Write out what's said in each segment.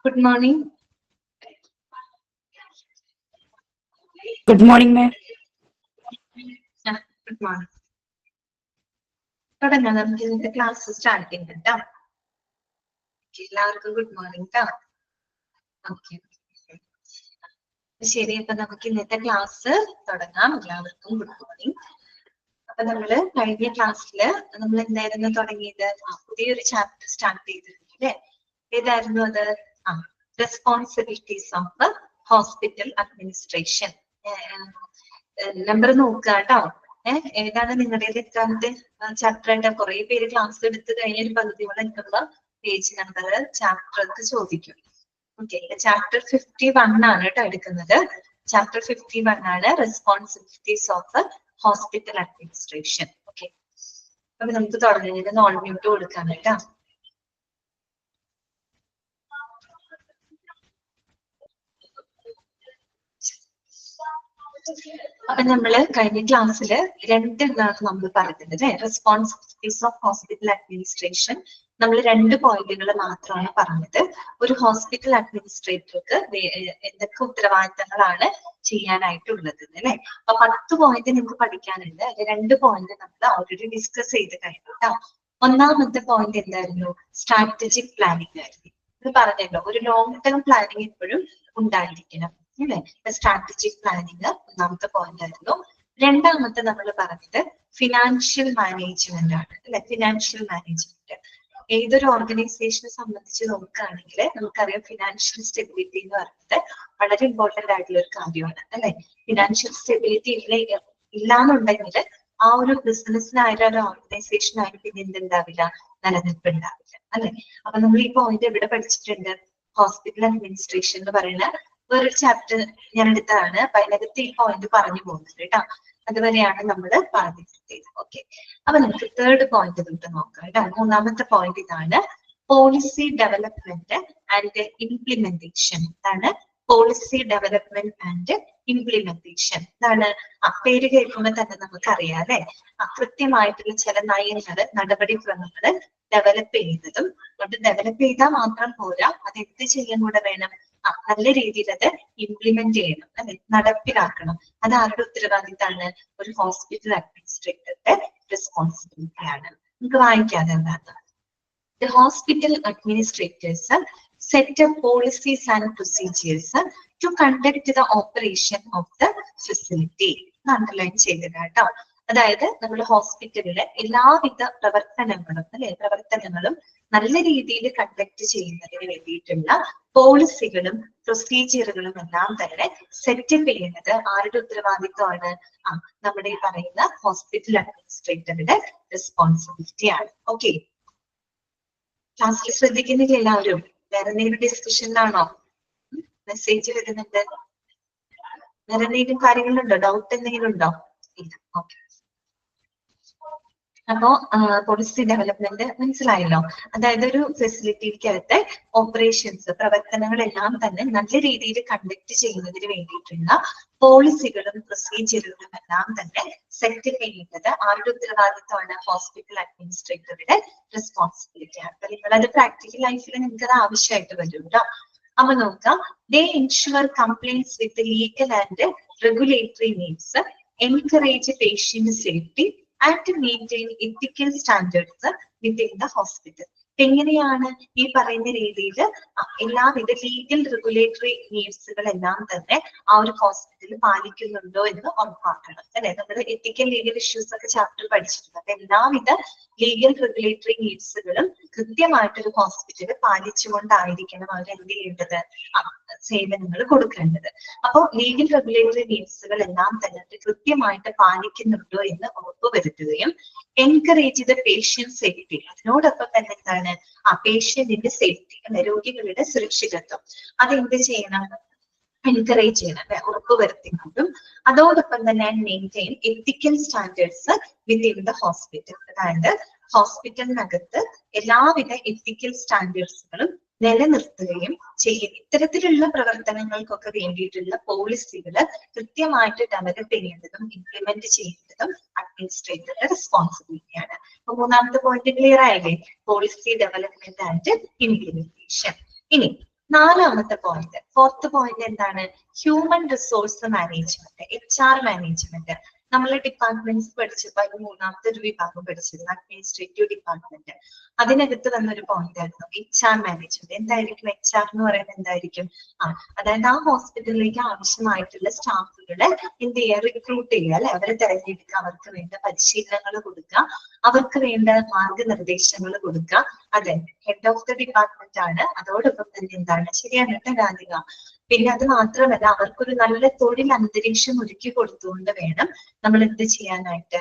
Good morning. Good morning, ma'am. Good morning. തുടങ്ങാം നമുക്ക് ഇന്നത്തെ ക്ലാസ് സ്റ്റാർട്ട് ചെയ്യാം കേട്ടോ. എല്ലാവർക്കും ഗുഡ് മോർണിംഗ് കേട്ടോ. ഓക്കെ ശരി, അപ്പൊ നമുക്ക് ഇന്നത്തെ ക്ലാസ് തുടങ്ങാം. എല്ലാവർക്കും ഗുഡ് മോർണിംഗ്. അപ്പൊ നമ്മള് കഴിഞ്ഞ ക്ലാസ്സില് നമ്മൾ എന്തായിരുന്നു തുടങ്ങിയത്? പുതിയൊരു ചാപ്റ്റർ സ്റ്റാർട്ട് ചെയ്തിരുന്നു അല്ലെ? ഏതായിരുന്നു അത്? Responsibilities of hospital administration. Number നോക്കുക കേട്ടോ. ഏതാണ് നിങ്ങളുടെ എത്രാമത്തെ ചാപ്റ്റർ ആയിട്ട്? കുറെ പേര് ക്ലാസ് എടുത്ത് കഴിഞ്ഞ ഒരു പകുതിയോളം എനിക്കുള്ള പേജ് നമ്പർ ചാപ്റ്റർക്ക് ചോദിക്കും. ഓക്കെ, ചാപ്റ്റർ 51 ആണ് കേട്ടോ എടുക്കുന്നത്. ചാപ്റ്റർ 51 ആണ് responsibilities of hospital administration. Okay, അപ്പൊ നമുക്ക് തുടങ്ങുന്നത് നോൺ മ്യൂട്ട് കൊടുക്കാൻ കേട്ടോ. അപ്പൊ നമ്മള് കഴിഞ്ഞ ക്ലാസ്സില് രണ്ടെണ്ണമാണ് നമ്മൾ പറഞ്ഞത് അല്ലെ? റെസ്പോൺസിബിലിറ്റീസ് ഓഫ് ഹോസ്പിറ്റൽ അഡ്മിനിസ്ട്രേഷൻ നമ്മൾ 2 പോയിന്റുകൾ മാത്രമാണ് പറഞ്ഞത്. ഒരു ഹോസ്പിറ്റൽ അഡ്മിനിസ്ട്രേറ്റർക്ക് എന്തൊക്കെ ഉത്തരവാദിത്തങ്ങളാണ് ചെയ്യാനായിട്ടുള്ളത് അല്ലെ? അപ്പൊ 10 പോയിന്റ് നിങ്ങൾക്ക് പഠിക്കാനുണ്ട്. അത് 2 പോയിന്റ് നമ്മൾ ഓൾറെഡി ഡിസ്കസ് ചെയ്ത് കഴിഞ്ഞു കേട്ടോ. ഒന്നാമത്തെ പോയിന്റ് എന്തായിരുന്നു? സ്ട്രാറ്റജിക് പ്ലാനിങ് ആയിരുന്നു. ഇത് പറഞ്ഞല്ലോ, ഒരു ലോങ് ടേം പ്ലാനിങ് എപ്പോഴും ഉണ്ടായിരിക്കണം അല്ലെ? സ്ട്രാറ്റജിക് പ്ലാനിങ് ഒന്നാമത്തെ പോയിന്റ് ആയിരുന്നു. രണ്ടാമത്തെ നമ്മൾ പറഞ്ഞത് ഫിനാൻഷ്യൽ മാനേജ്മെന്റ് ആണ് അല്ലെ? ഫിനാൻഷ്യൽ മാനേജ്മെന്റ് ഏതൊരു ഓർഗനൈസേഷനെ സംബന്ധിച്ച് നോക്കുകയാണെങ്കിൽ നമുക്കറിയാം, ഫിനാൻഷ്യൽ സ്റ്റെബിലിറ്റി എന്ന് പറയുന്നത് വളരെ ഇമ്പോർട്ടന്റ് ആയിട്ടുള്ള ഒരു കാര്യമാണ് അല്ലെ? ഫിനാൻഷ്യൽ സ്റ്റെബിലിറ്റി ഇല്ലാന്നുണ്ടെങ്കിൽ ആ ഒരു ബിസിനസ്സിനായാലും ഒരു ഓർഗനൈസേഷനായാലും പിന്നെ എന്തുണ്ടാവില്ല? നിലനിൽപ്പ് ഉണ്ടാവില്ല അല്ലെ? അപ്പൊ നമ്മൾ ഈ പോയിന്റ് എവിടെ പഠിച്ചിട്ടുണ്ട്? ഹോസ്പിറ്റൽ അഡ്മിനിസ്ട്രേഷൻ എന്ന് പറയുന്ന വേറൊരു ചാപ്റ്റർ ഞാൻ എടുത്തതാണ്. അപ്പൊ അതിനകത്ത് ഈ പോയിന്റ് പറഞ്ഞു പോകുന്നത് കേട്ടോ. അതുവരെയാണ് നമ്മൾ പറഞ്ഞിരുന്നത്. ഓക്കെ, അപ്പൊ നമുക്ക് തേർഡ് പോയിന്റ് തൊട്ട് നോക്കാം കേട്ടോ. മൂന്നാമത്തെ പോയിന്റ് ഇതാണ്, പോളിസി ഡെവലപ്മെന്റ് ആൻഡ് ഇംപ്ലിമെന്റേഷൻ. ഇതാണ് പോളിസി ഡെവലപ്മെന്റ് ആൻഡ് ഇംപ്ലിമെന്റേഷൻ. ഇതാണ് പേര് കേൾക്കുമ്പോൾ തന്നെ നമുക്കറിയാം അല്ലെ? കൃത്യമായിട്ടുള്ള ചില നയങ്ങള്, നടപടിക്രമങ്ങള് ഡെവലപ്പ് ചെയ്യുന്നതും. അതുകൊണ്ട് ഡെവലപ്പ് ചെയ്താൽ മാത്രം പോരാ, അത് എന്ത് ചെയ്യാൻ കൂടെ വേണം? നല്ല രീതിയിൽ അത് ഇംപ്ലിമെന്റ് ചെയ്യണം അല്ലെ? നടപ്പിലാക്കണം. അത് ആരുടെ ഉത്തരവാദിത്തമാണ്? ഒരു ഹോസ്പിറ്റൽ അഡ്മിനിസ്ട്രേറ്ററുടെ റെസ്പോൺസിബിലിറ്റി ആണ്. നമുക്ക് വായിക്കാതെ എന്താണ്? The hospital administrators set up policies and procedures to conduct the operation of the facility. Underline ചെയ്തത് കേട്ടോ. അതായത് നമ്മുടെ ഹോസ്പിറ്റലിലെ എല്ലാവിധ പ്രവർത്തനങ്ങളും നല്ല രീതിയിൽ കണ്ടക്ട് ചെയ്യുന്നതിന് വേണ്ടിയിട്ടുള്ള പോളിസികളും പ്രൊസീജിയറുകളും എല്ലാം തന്നെ സെറ്റപ്പ് ചെയ്യുന്നത് ആരുടെ ഉത്തരവാദിത്വമാണ്? നമ്മുടെ ഈ പറയുന്ന ഹോസ്പിറ്റൽ അഡ്മിനിസ്ട്രേറ്ററുടെ റെസ്പോൺസിബിലിറ്റി ആണ്. ഓക്കെ, ക്ലാസ്സിൽ ശ്രദ്ധിക്കുന്നില്ല എല്ലാവരും? വേറെ എന്തെങ്കിലും ഡിസ്കഷനിലാണോ? മെസ്സേജ് വരുന്നുണ്ട്. വേറെ എന്തെങ്കിലും കാര്യങ്ങളുണ്ടോ? ഡൗട്ട് എന്തെങ്കിലും ഉണ്ടോ? ഇല്ല. ഓക്കെ, അപ്പോ പോളിസി ഡെവലപ്മെന്റ് മനസ്സിലായല്ലോ. അതായത് ഒരു ഫെസിലിറ്റിക്കകത്തെ ഓപ്പറേഷൻസ്, പ്രവർത്തനങ്ങളെല്ലാം തന്നെ നല്ല രീതിയിൽ കണ്ടക്ട് ചെയ്യുന്നതിന് വേണ്ടിയിട്ടുള്ള പോളിസികളും പ്രൊസീജിയറുകളും എല്ലാം തന്നെ സെറ്റ് ചെയ്യുന്നത് ആരുടെ ഉത്തരവാദിത്തമാണ്? ഹോസ്പിറ്റൽ അഡ്മിനിസ്ട്രേറ്ററുടെ റെസ്പോൺസിബിലിറ്റി ആണ്. അപ്പൊ നിങ്ങളത് പ്രാക്ടിക്കൽ ലൈഫിൽ നിങ്ങൾക്ക് അത് ആവശ്യമായിട്ട് വരും കേട്ടോ. അപ്പൊ നോക്കാം, they ensure compliance with legal and regulatory needs, encourage patient safety and maintain ethical standards within the hospital. എങ്ങനെയാണ് ഈ പറയുന്ന രീതിയിൽ എല്ലാവിധ ലീഗൽ റെഗുലേറ്ററി നീഡ്സുകളെല്ലാം തന്നെ ആ ഒരു ഹോസ്പിറ്റലിൽ പാലിക്കുന്നുണ്ടോ എന്ന് ഉറപ്പാക്കണം അല്ലെ? നമ്മൾ എത്തിക്കൽ ലീഗൽ ഇഷ്യൂസ് ഒക്കെ ചാപ്റ്റർ പഠിച്ചിട്ടുണ്ട്. അപ്പൊ എല്ലാവിധ ലീഗൽ റെഗുലേറ്ററി നീഡ്സുകളും കൃത്യമായിട്ടൊരു ഹോസ്പിറ്റല് പാലിച്ചുകൊണ്ടായിരിക്കണം അവർ എന്ത് ചെയ്യേണ്ടത്? സേവനങ്ങൾ കൊടുക്കേണ്ടത്. അപ്പോൾ ലീഗൽ റെഗുലേറ്ററി നീഡ്സുകൾ എല്ലാം തന്നെ കൃത്യമായിട്ട് പാലിക്കുന്നുണ്ടോ എന്ന് ഉറപ്പുവരുത്തുകയും എൻകറേജ് ദ പേഷ്യന്റ് സേഫ്റ്റി, അതിനോടൊപ്പം തന്നെ എന്താണ്? പേഷ്യന്റിന്റെ സേഫ്റ്റി അല്ലെ? രോഗികളുടെ സുരക്ഷിതത്വം അതെന്ത് ചെയ്യണം? എൻകറേജ് ചെയ്യണം അല്ലെ? ഉറപ്പുവരുത്തുന്നതും. അതോടൊപ്പം തന്നെ maintain ethical standards within the hospital. അതായത് ഹോസ്പിറ്റലിനകത്ത് എല്ലാവിധ എത്തിക്കൽ സ്റ്റാൻഡേർഡ്സുകളും നിലനിർത്തുകയും ചെയ്യും. ഇത്തരത്തിലുള്ള പ്രവർത്തനങ്ങൾക്കൊക്കെ വേണ്ടിയിട്ടുള്ള പോളിസികൾ കൃത്യമായിട്ട് ഡെവലപ്പ് ചെയ്യേണ്ടതും ഇംപ്ലിമെന്റ് ചെയ്യേണ്ടതും അഡ്മിനിസ്ട്രേറ്ററുടെ റെസ്പോൺസിബിലിറ്റിയാണ്. അപ്പൊ മൂന്നാമത്തെ പോയിന്റ് ക്ലിയർ ആയില്ലേ? Policy development and implementation. ഇനി നാലാമത്തെ പോയിന്റ്, ഫോർത്ത് പോയിന്റ് എന്താണ്? Human resource management, HR management. നമ്മൾ ഡിപ്പാർട്ട്മെന്റ്സ് പഠിച്ചപ്പോൾ അതിന് മൂന്നാമത്തെ ഒരു വിഭാഗം പഠിച്ചിരുന്നു, അഡ്മിനിസ്ട്രേറ്റീവ് ഡിപ്പാർട്ട്മെന്റ്. അതിനകത്ത് വന്നൊരു പോയിന്റ് ആയിരുന്നു HR മാനേജ്മെന്റ്. എന്തായിരിക്കും HR എന്ന് പറയുന്നത്? എന്തായിരിക്കും? അതായത് ആ ഹോസ്പിറ്റലിലേക്ക് ആവശ്യമായിട്ടുള്ള സ്റ്റാഫുകളെ എന്ത് ചെയ്യുക? റിക്രൂട്ട് ചെയ്യുക, അല്ലെ? അവരെ തെരഞ്ഞെടുക്കുക, അവർക്ക് വേണ്ട പരിശീലനങ്ങൾ കൊടുക്കുക, അവർക്ക് വേണ്ട മാർഗനിർദ്ദേശങ്ങൾ കൊടുക്കുക. അതെ, ഹെഡ് ഓഫ് ദ ഡിപ്പാർട്ട്മെന്റ് ആണ്. അതോടൊപ്പം തന്നെ എന്താണ്? ശരിയാണ് കേട്ടോ രാധിക. പിന്നെ അത് മാത്രമല്ല, അവർക്കൊരു നല്ല തൊഴിൽ അന്തരീക്ഷം ഒരുക്കി കൊടുത്തുകൊണ്ട് വേണം നമ്മൾ എന്ത് ചെയ്യാനായിട്ട്?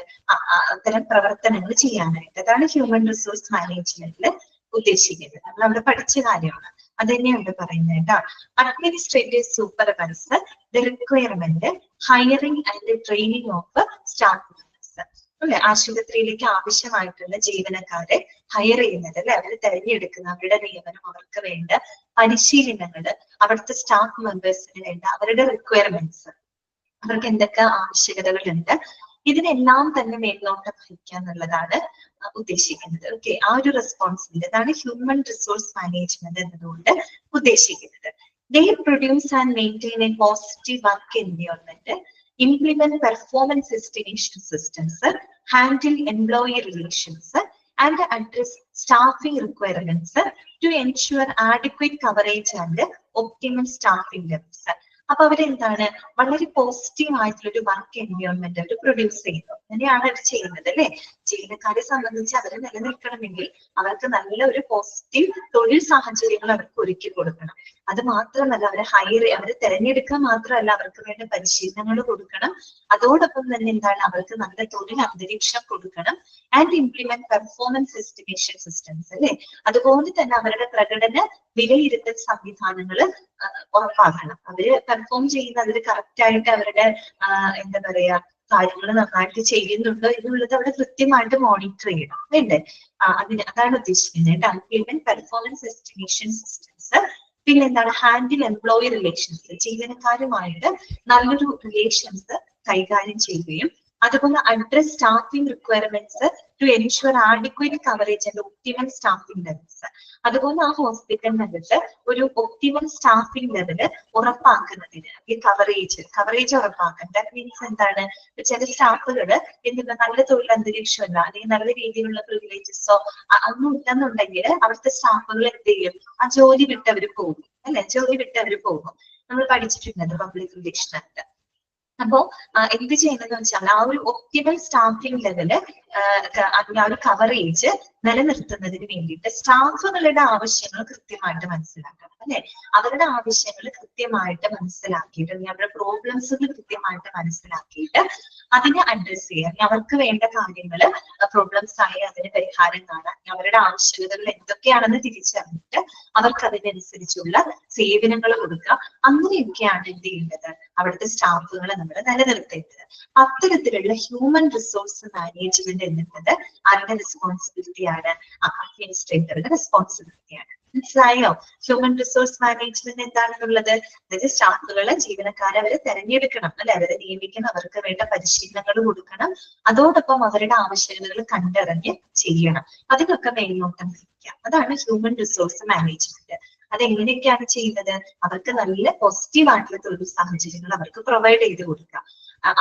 അത്തരം പ്രവർത്തനങ്ങൾ ചെയ്യാനായിട്ട്. അതാണ് ഹ്യൂമൻ റിസോഴ്സ് മാനേജ്മെന്റിൽ ഉദ്ദേശിക്കുന്നത്. നമ്മൾ അവിടെ പഠിച്ച കാര്യമാണ്, അത് തന്നെയാണ് പറയുന്നത് കേട്ടോ. Administrative supervisor the requirement, hiring and training of staff members, അല്ലെ? ആശുപത്രിയിലേക്ക് ആവശ്യമായിട്ടുള്ള ജീവനക്കാരെ ഹയർ ചെയ്യുന്നത്, അല്ലെ? അവർ തെരഞ്ഞെടുക്കുന്ന, അവരുടെ നിയമനം, അവർക്ക് വേണ്ട പരിശീലനങ്ങള്, അവിടുത്തെ സ്റ്റാഫ് മെമ്പേഴ്സിന് വേണ്ട അവരുടെ റിക്വയർമെന്റ്സ്, അവർക്ക് എന്തൊക്കെ ആവശ്യകതകളുണ്ട്, ഇതിനെല്ലാം തന്നെ മേൽനോട്ടം വഹിക്കുക എന്നുള്ളതാണ് ഉദ്ദേശിക്കുന്നത്. ഓക്കെ, ആ ഒരു റെസ്പോൺസിബിലിറ്റി, അതാണ് ഹ്യൂമൻ റിസോഴ്സ് മാനേജ്മെന്റ് എന്നതുകൊണ്ട് ഉദ്ദേശിക്കുന്നത്. They produce and maintain a positive work environment, implement performance estimation systems, handle employee relations, and address staffing requirements to ensure adequate coverage and optimal staffing levels. അപ്പൊ അവരെന്താണ്? വളരെ positive ആയിട്ടുള്ള ഒരു work environment അവർ produce ചെയ്യുന്നു. അങ്ങനെയാണ് അവർ ചെയ്യുന്നത്, അല്ലെ? ജീവനക്കാരെ സംബന്ധിച്ച് അവർ നിലനിൽക്കണമെങ്കിൽ അവർക്ക് നല്ല ഒരു പോസിറ്റീവ് തൊഴിൽ സാഹചര്യങ്ങൾ അവർക്ക് ഒരുക്കി കൊടുക്കണം. അത് മാത്രമല്ല, അവരെ തെരഞ്ഞെടുക്കുക മാത്രമല്ല, അവർക്ക് വേണ്ട പരിശീലനങ്ങൾ കൊടുക്കണം. അതോടൊപ്പം തന്നെ എന്താണ്? അവർക്ക് നല്ല തൊഴിൽ അന്തരീക്ഷം കൊടുക്കണം. And implement performance estimation systems, അല്ലെ? അതുപോലെ തന്നെ അവരുടെ പ്രകടന വിലയിരുത്തൽ സംവിധാനങ്ങൾ ഉറപ്പാക്കണം. അവര് പെർഫോം ചെയ്യുന്ന, അതിൽ കറക്റ്റ് ആയിട്ട് അവരുടെ എന്താ പറയാ, കാര്യങ്ങൾ നന്നായിട്ട് ചെയ്യുന്നുണ്ടോ എന്നുള്ളത് അവിടെ കൃത്യമായിട്ട് മോണിറ്റർ ചെയ്യണം, വേണ്ടേ? അതാണ് ഉദ്ദേശിക്കുന്നത്. Implement performance estimation systems. പിന്നെ എന്താണ്? ഹാൻഡിൽ എംപ്ലോയി റിലേഷൻസ്, ജീവനക്കാരുമായിട്ട് നല്ലൊരു റിലേഷൻസ് കൈകാര്യം ചെയ്യുകയും, അതുപോലെ address staffing requirements to ensure adequate coverage and optimal staffing levels. അതുപോലെ ആ ഹോസ്പിറ്റലിനകത്ത് ഒരു ഒപ്റ്റിമൽ സ്റ്റാഫിംഗ് ലെവല് ഉറപ്പാക്കുന്നതിന് ഈ കവറേജ് ഉറപ്പാക്കാൻ. ദാറ്റ് മീൻസ് എന്താണ്? ചില സ്റ്റാഫുകള് എന്തിനാ നല്ല തൊഴിൽ അന്തരീക്ഷമല്ല, അല്ലെങ്കിൽ നല്ല രീതിയിലുള്ള പ്രിവിലേജസോ ഒന്നും ഇല്ലെന്നുണ്ടെങ്കിൽ അവിടുത്തെ സ്റ്റാഫുകൾ എന്ത് ചെയ്യും? ആ ജോലി വിട്ടവര് പോകും, അല്ലെ? ജോലി വിട്ടവര് പോകും. നമ്മൾ പഠിച്ചിട്ടുണ്ട് പബ്ലിക് റിലേഷൻ ആക്ട്. അപ്പോ എന്ത് ചെയ്യുന്നതെന്ന് വെച്ചാൽ ആ ഒരു ഒപ്റ്റിമൽ സ്റ്റാഫിംഗ് ലെവല്, അതിന്റെ ആ ഒരു കവറേജ് നിലനിർത്തുന്നതിന് വേണ്ടിയിട്ട് സ്റ്റാഫുകളുടെ ആവശ്യങ്ങൾ കൃത്യമായിട്ട് മനസ്സിലാക്കണം, അല്ലെ? അവരുടെ ആവശ്യങ്ങൾ കൃത്യമായിട്ട് മനസ്സിലാക്കിയിട്ട്, അവരുടെ പ്രോബ്ലംസുകൾ കൃത്യമായിട്ട് മനസ്സിലാക്കിയിട്ട് അതിനെ അഡ്രസ് ചെയ്യാൻ, അവർക്ക് വേണ്ട കാര്യങ്ങള് പ്രോബ്ലംസ് ആയി അതിന് പരിഹാരം കാണാൻ, അവരുടെ ആവശ്യകതകൾ എന്തൊക്കെയാണെന്ന് തിരിച്ചറിഞ്ഞിട്ട് അവർക്ക് അതിനനുസരിച്ചുള്ള സേവനങ്ങൾ കൊടുക്കുക. അങ്ങനെയൊക്കെയാണ് എന്ത് ചെയ്യേണ്ടത്? അവിടുത്തെ സ്റ്റാഫുകളെ നമ്മൾ നിലനിർത്തേണ്ടത്. അത്തരത്തിലുള്ള ഹ്യൂമൻ റിസോഴ്സ് മാനേജ്മെന്റ് എന്നുള്ളത് ആരുടെ റെസ്പോൺസിബിലിറ്റിയാണ്? അഡ്മിനിസ്ട്രേറ്ററുടെ റെസ്പോൺസിബിലിറ്റിയാണ്. മനസ്സിലായോ? ഹ്യൂമൻ റിസോഴ്സ് മാനേജ്മെന്റ് എന്താണെന്നുള്ളത്? അതായത് സ്റ്റാഫുകളെ, ജീവനക്കാരെ അവരെ തെരഞ്ഞെടുക്കണം, അല്ലെ? അവരെ നിയമിക്കണം, അവർക്ക് വേണ്ട പരിശീലനങ്ങൾ കൊടുക്കണം, അതോടൊപ്പം അവരുടെ ആവശ്യകതകൾ കണ്ടറിഞ്ഞ് ചെയ്യണം. അതിനൊക്കെ മേൽനോട്ടം വഹിക്കാം. അതാണ് ഹ്യൂമൻ റിസോഴ്സ് മാനേജ്മെന്റ്. അതെങ്ങനെയൊക്കെയാണ് ചെയ്യുന്നത്? അവർക്ക് നല്ല പോസിറ്റീവ് ആയിട്ടുള്ള തൊഴിൽ സാഹചര്യങ്ങൾ അവർക്ക് പ്രൊവൈഡ് ചെയ്ത് കൊടുക്കുക.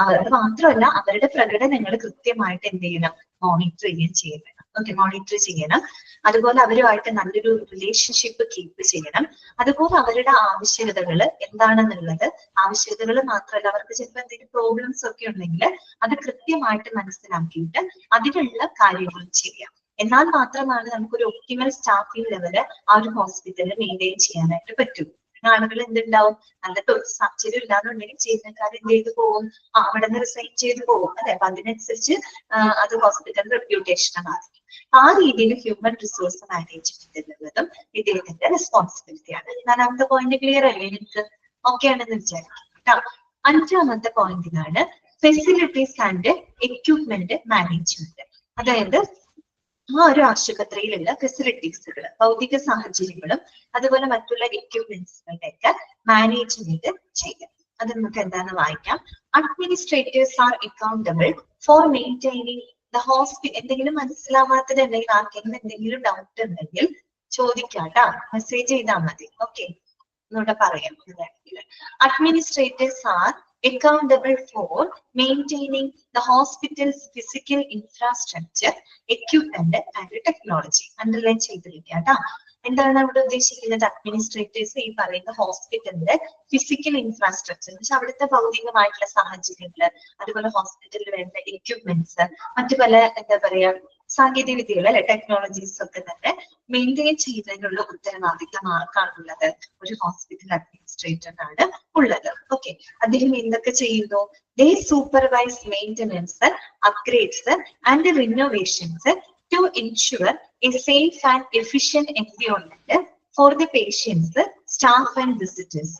അത് മാത്രമല്ല, അവരുടെ പ്രകടനങ്ങൾ കൃത്യമായിട്ട് എന്ത് ചെയ്യണം? മോണിറ്റർ ചെയ്യണം. ഓക്കെ, മോണിറ്റർ ചെയ്യണം. അതുപോലെ അവരുമായിട്ട് നല്ലൊരു റിലേഷൻഷിപ്പ് കീപ്പ് ചെയ്യണം. അതുപോലെ അവരുടെ ആവശ്യകതകൾ എന്താണെന്നുള്ളത്, ആവശ്യകതകൾ മാത്രമല്ല, അവർക്ക് ചിലപ്പോൾ എന്തെങ്കിലും പ്രോബ്ലംസ് ഒക്കെ ഉണ്ടെങ്കിൽ അത് കൃത്യമായിട്ട് മനസ്സിലാക്കിയിട്ട് അതിനുള്ള കാര്യങ്ങളും ചെയ്യാം. എന്നാൽ മാത്രമാണ് നമുക്കൊരു ഒപ്റ്റിമൽ സ്റ്റാഫിംഗ് ലെവല് ആ ഒരു ഹോസ്പിറ്റലിൽ മെയിൻറ്റെയിൻ ചെയ്യാനായിട്ട് പറ്റും. ആളുകൾ എന്തുണ്ടാവും? നല്ല തൊഴിൽ സാഹചര്യം ഇല്ലാന്നുണ്ടെങ്കിൽ ജീവനക്കാർ എന്ത് ചെയ്തു പോകും? അവിടെ നിന്ന് റിസൈൻ ചെയ്തു പോകും, അല്ലെ? അപ്പൊ അതിനനുസരിച്ച് അത് ഹോസ്പിറ്റലിന്റെ റെപ്യൂട്ടേഷനെ ബാധിക്കും. ആ രീതിയിൽ ഹ്യൂമൻ റിസോഴ്സ് മാനേജ്മെന്റ് എന്നുള്ളതും ഇദ്ദേഹത്തിന്റെ റെസ്പോൺസിബിലിറ്റിയാണ്. നാലാമത്തെ പോയിന്റ് ക്ലിയർ അല്ലേ? എനിക്ക് ഓക്കെ ആണെന്ന് വിചാരിക്കും കേട്ടോ. അഞ്ചാമത്തെ പോയിന്റിനാണ് ഫെസിലിറ്റീസ് ആൻഡ് എക്യുപ്മെന്റ് മാനേജ്മെന്റ്. അതായത് ആ ഒരു ആശുപത്രിയിലുള്ള ഫെസിലിറ്റീസുകൾ, ഭൗതിക സാഹചര്യങ്ങളും അതുപോലെ മറ്റുള്ള എക്യുപ്മെന്റ്സുകളുടെ ഒക്കെ മാനേജ്മെന്റ് ചെയ്യാം. അത് നമുക്ക് എന്താണെന്ന് വായിക്കാം. Administrators R accountable four maintaining the hospital. എന്തെങ്കിലും മനസ്സിലാവാത്തതുണ്ടെങ്കിൽ, ആർക്കെങ്കിലും എന്തെങ്കിലും ഡൗട്ട് ഉണ്ടെങ്കിൽ ചോദിക്കാട്ടോ, മെസ്സേജ് ചെയ്താൽ മതി. ഓക്കെ, എന്നൂടെ പറയാം. Administrators are accountable for maintaining the hospital's physical infrastructure, equipment and technology. Underline ചെയ്തിരിക്കുക കേട്ടോ. എന്താണ് അവിടെ ഉദ്ദേശിക്കുന്നത്? അഡ്മിനിസ്ട്രേറ്റേഴ്സ് ഈ പറയുന്ന ഹോസ്പിറ്റലിന്റെ ഫിസിക്കൽ ഇൻഫ്രാസ്ട്രക്ചർ എന്ന് വെച്ചാൽ അവിടുത്തെ ഭൗതികമായിട്ടുള്ള സാഹചര്യങ്ങള്, അതുപോലെ ഹോസ്പിറ്റലിൽ വേണ്ട എക്യുപ്മെന്റ്സ്, മറ്റു പല എന്താ പറയാ സാങ്കേതിക വിദ്യകൾ അല്ലെ, ടെക്നോളജീസ് ഒക്കെ തന്നെ മെയിൻറ്റെയിൻ ചെയ്യുന്നതിനുള്ള ഉത്തരവാദിത്തം ആർക്കാണുള്ളത്? ഒരു ഹോസ്പിറ്റൽ അഡ്മിനിസ്ട്രേറ്ററിനാണ് ഉള്ളത്. ഓക്കെ, അദ്ദേഹം എന്തൊക്കെ ചെയ്യുന്നു? They supervise maintenance, upgrades and renovations to ensure a safe and efficient environment for the patients, staff and visitors.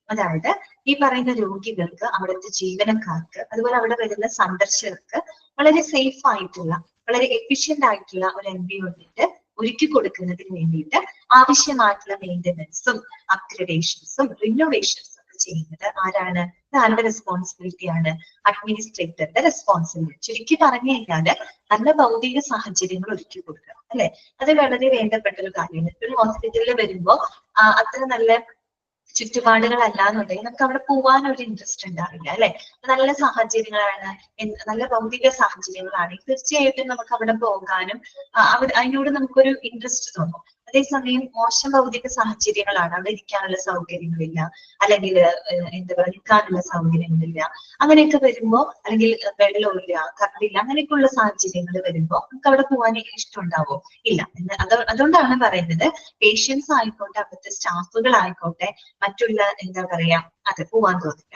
അതായത് ഈ പറയുന്ന രോഗികൾക്ക്, അവിടുത്തെ ജീവനക്കാർക്ക്, അതുപോലെ അവിടെ വരുന്ന സന്ദർശകർക്ക് വളരെ സേഫ് ആയിട്ടുള്ള, വളരെ എഫിഷ്യന്റ് ആയിട്ടുള്ള ഒരു എൻവയോൺമെന്റ് ഒരുക്കി കൊടുക്കുന്നതിന് വേണ്ടിയിട്ട് ആവശ്യമായിട്ടുള്ള മെയിൻ്റെനൻസും അപ്ഗ്രഡേഷൻസും റിനോവേഷൻസും ഒക്കെ ചെയ്യുന്നത് ആരാണ്? ആരുടെ റെസ്പോൺസിബിലിറ്റി ആണ്? അഡ്മിനിസ്ട്രേറ്ററുടെ റെസ്പോൺസിബിലിറ്റി. ചുരുക്കി പറഞ്ഞു കഴിഞ്ഞാല് നല്ല ഭൗതിക സാഹചര്യങ്ങൾ ഒരുക്കി കൊടുക്കുക അല്ലെ, അത് വളരെ വേണ്ടപ്പെട്ട ഒരു കാര്യമാണ്. ഒരു ഹോസ്പിറ്റലിൽ വരുമ്പോ അത്ര നല്ല ചുറ്റുപാടുകളല്ല എന്നുണ്ടെങ്കിൽ നമുക്ക് അവിടെ പോവാൻ ഒരു ഇൻട്രസ്റ്റ് ഉണ്ടാവില്ല അല്ലെ. നല്ല സാഹചര്യങ്ങളാണ്, നല്ല ഭൗതിക സാഹചര്യങ്ങളാണെങ്കിൽ തീർച്ചയായിട്ടും നമുക്ക് അവിടെ പോകാനും അതിനോട് നമുക്കൊരു ഇൻട്രസ്റ്റ് തോന്നും. അതേസമയം മോശം ഭൗതിക സാഹചര്യങ്ങളാണ്, അവിടെ ഇരിക്കാനുള്ള സൗകര്യങ്ങളില്ല, അല്ലെങ്കിൽ എന്താ പറയുക നിൽക്കാനുള്ള സൗകര്യങ്ങളില്ല, അങ്ങനെയൊക്കെ വരുമ്പോ, അല്ലെങ്കിൽ വെള്ളമില്ല, കറണ്ടില്ല, അങ്ങനെയൊക്കെയുള്ള സാഹചര്യങ്ങൾ വരുമ്പോ നമുക്ക് അവിടെ പോകാൻ ഇഷ്ടമുണ്ടാവോ? ഇല്ല. അതുകൊണ്ടാണ് പറയുന്നത് പേഷ്യൻസ് ആയിക്കോട്ടെ, അവിടുത്തെ സ്റ്റാഫുകൾ ആയിക്കോട്ടെ, മറ്റുള്ള എന്താ പറയാ അത് പോവാൻ തോന്നില്ല.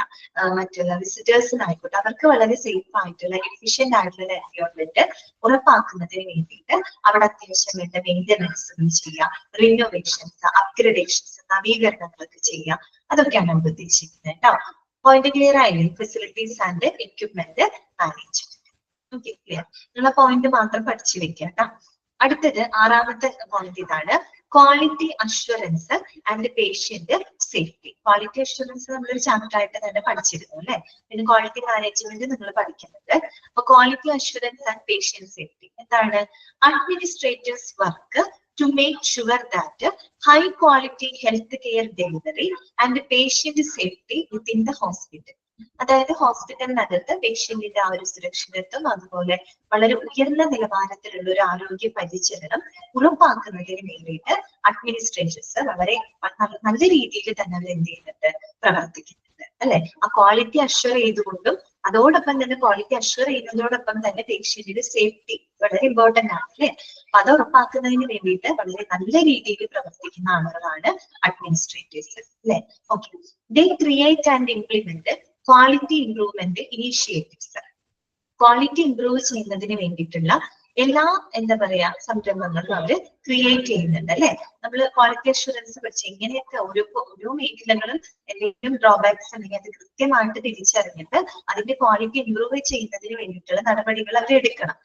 മറ്റുള്ള വിസിറ്റേഴ്സിനായിക്കോട്ടെ, അവർക്ക് വളരെ സേഫ് ആയിട്ടുള്ള എഫിഷ്യന്റ് ആയിട്ടുള്ള എൻവയോൺമെന്റ് ഉറപ്പാക്കുന്നതിന് വേണ്ടിയിട്ട് അവിടെ അത്യാവശ്യം വേണ്ട മെയിൻ്റെനൻസുകൾ ചെയ്യുക, റിനോവേഷൻസ്, അപ്ഗ്രഡേഷൻസ്, നവീകരണങ്ങളൊക്കെ ചെയ്യുക, അതൊക്കെയാണ് നമ്മൾ ഉദ്ദേശിക്കുന്നത് കേട്ടോ. പോയിന്റ് ക്ലിയർ ആയില്ലേ? Facilities and equipment management. Okay, clear. നിങ്ങളെ പോയിന്റ് മാത്രം പഠിച്ചു വെക്കുക കേട്ടോ. അടുത്തത് ആറാമത്തെ പോയിന്റ് ഇതാണ്, quality assurance and patient safety. Quality assurance നമ്മളൊരു ചാപ്റ്റർ ആയിട്ട് തന്നെ പഠിച്ചിരുന്നു അല്ലെ. പിന്നെ ക്വാളിറ്റി മാനേജ്മെന്റ് നിങ്ങൾ പഠിക്കുന്നുണ്ട്. അപ്പൊ quality assurance and patient safety എന്താണ്? Administrators work to make sure that high quality healthcare delivery and patient safety within the hospital. അതായത് ഹോസ്പിറ്റലിനകത്ത് പേഷ്യന്റിന്റെ ആ ഒരു സുരക്ഷിതത്വം, അതുപോലെ വളരെ ഉയർന്ന നിലവാരത്തിലുള്ള ഒരു ആരോഗ്യ പരിചരണം ഉറപ്പാക്കുന്നതിന് വേണ്ടിയിട്ട് അഡ്മിനിസ്ട്രേറ്റേഴ്സ് വളരെ നല്ല രീതിയിൽ തന്നെ അവർ എന്ത് ചെയ്യുന്നുണ്ട്? പ്രവർത്തിക്കുന്നുണ്ട് അല്ലെ. ആ ക്വാളിറ്റി അഷ്വർ ചെയ്തുകൊണ്ടും അതോടൊപ്പം തന്നെ ക്വാളിറ്റി അഷ്വർ ചെയ്യുന്നതോടൊപ്പം തന്നെ പേഷ്യന്റിന്റെ സേഫ്റ്റി വളരെ ഇമ്പോർട്ടന്റ് ആണ് അല്ലെ. അപ്പൊ അത് ഉറപ്പാക്കുന്നതിന് വേണ്ടിയിട്ട് വളരെ നല്ല രീതിയിൽ പ്രവർത്തിക്കുന്ന ആളുകളാണ് അഡ്മിനിസ്ട്രേറ്റേഴ്സ് അല്ലെ. Okay, they create and implement quality improvement initiatives. Quality improve ചെയ്യുന്നതിന് വേണ്ടിയിട്ടുള്ള എല്ലാ എന്താ പറയാ സംരംഭങ്ങളും അവര് ക്രിയേറ്റ് ചെയ്യുന്നുണ്ട് അല്ലെ. നമ്മൾ ക്വാളിറ്റി അഷ്വറൻസ് പഠിച്ച് ഇങ്ങനെയൊക്കെ ഓരോ മേഖലകളും എന്തെങ്കിലും ഡ്രോബാക്സ് ഉണ്ടെങ്കിൽ അത് കൃത്യമായിട്ട് തിരിച്ചറിഞ്ഞിട്ട് അതിന്റെ ക്വാളിറ്റി ഇംപ്രൂവ് ചെയ്യുന്നതിന് വേണ്ടിയിട്ടുള്ള നടപടികൾ അവർ എടുക്കണം.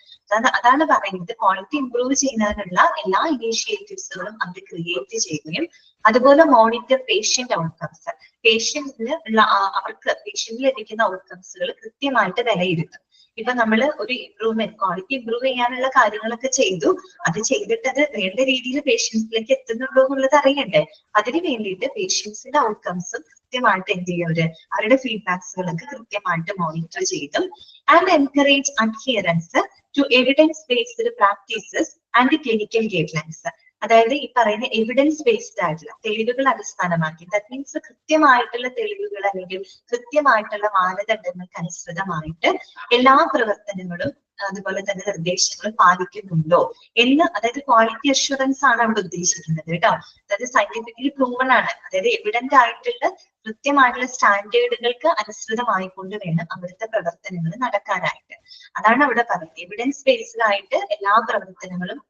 അതാണ് പറയുന്നത്. ക്വാളിറ്റി ഇംപ്രൂവ് ചെയ്യുന്നതിനുള്ള എല്ലാ ഇനീഷ്യേറ്റീവ്സുകളും അവർ ക്രിയേറ്റ് ചെയ്യുകയും അതുപോലെ മോണിറ്റർ പേഷ്യന്റ് ഔട്ട്കംസ്, പേഷ്യന്റിന് ഉള്ള അവർക്ക് പേഷ്യന്റിൽ ലഭിക്കുന്ന ഔട്ട്കംസുകൾ കൃത്യമായിട്ട് വിലയിരുത്തും. ഇപ്പൊ നമ്മൾ ഒരു ഇംപ്രൂവ്മെന്റ്, ക്വാളിറ്റി ഇംപ്രൂവ് ചെയ്യാനുള്ള കാര്യങ്ങളൊക്കെ ചെയ്തു, അത് ചെയ്തിട്ട് അത് വേണ്ട രീതിയിൽ പേഷ്യൻസിലേക്ക് എത്തുന്നുണ്ടോ എന്നുള്ളത് അറിയണ്ടേ. അതിന് വേണ്ടിയിട്ട് പേഷ്യൻസിന്റെ ഔട്ട്കംസും കൃത്യമായിട്ട് എന്ത് ചെയ്യവര് അവരുടെ ഫീഡ്ബാക്സുകളൊക്കെ കൃത്യമായിട്ട് മോണിറ്റർ ചെയ്തും and encourage adherence to evidence based practices and clinical guidelines. അതായത് ഈ പറയുന്ന എവിഡൻസ് ബേസ്ഡ് ആയിട്ടുള്ള തെളിവുകൾ അടിസ്ഥാനമാക്കി, ദാറ്റ് മീൻസ് കൃത്യമായിട്ടുള്ള തെളിവുകൾ അല്ലെങ്കിൽ കൃത്യമായിട്ടുള്ള മാനദണ്ഡങ്ങൾക്ക് അനുസൃതമായിട്ട് എല്ലാ പ്രവർത്തനങ്ങളും അതുപോലെ തന്നെ നിർദ്ദേശങ്ങൾ പാലിക്കുന്നുണ്ടോ എന്ന്, അതായത് ക്വാളിറ്റി അഷ്വറൻസ് ആണ് അവിടെ ഉദ്ദേശിക്കുന്നത് കേട്ടോ. അതായത് സയന്റിഫിക്കലി പ്രൂവൺ ആണ്, അതായത് എവിഡന്റ് ആയിട്ടുള്ള കൃത്യമായിട്ടുള്ള സ്റ്റാൻഡേർഡുകൾക്ക് അനുസൃതമായിക്കൊണ്ട് വേണം അവിടുത്തെ പ്രവർത്തനങ്ങൾ നടക്കാനായിട്ട്. അതാണ് അവിടെ പറയുന്നത്. എവിഡൻസ് ബേസ്ഡ് ആയിട്ട് എല്ലാ പ്രവർത്തനങ്ങളും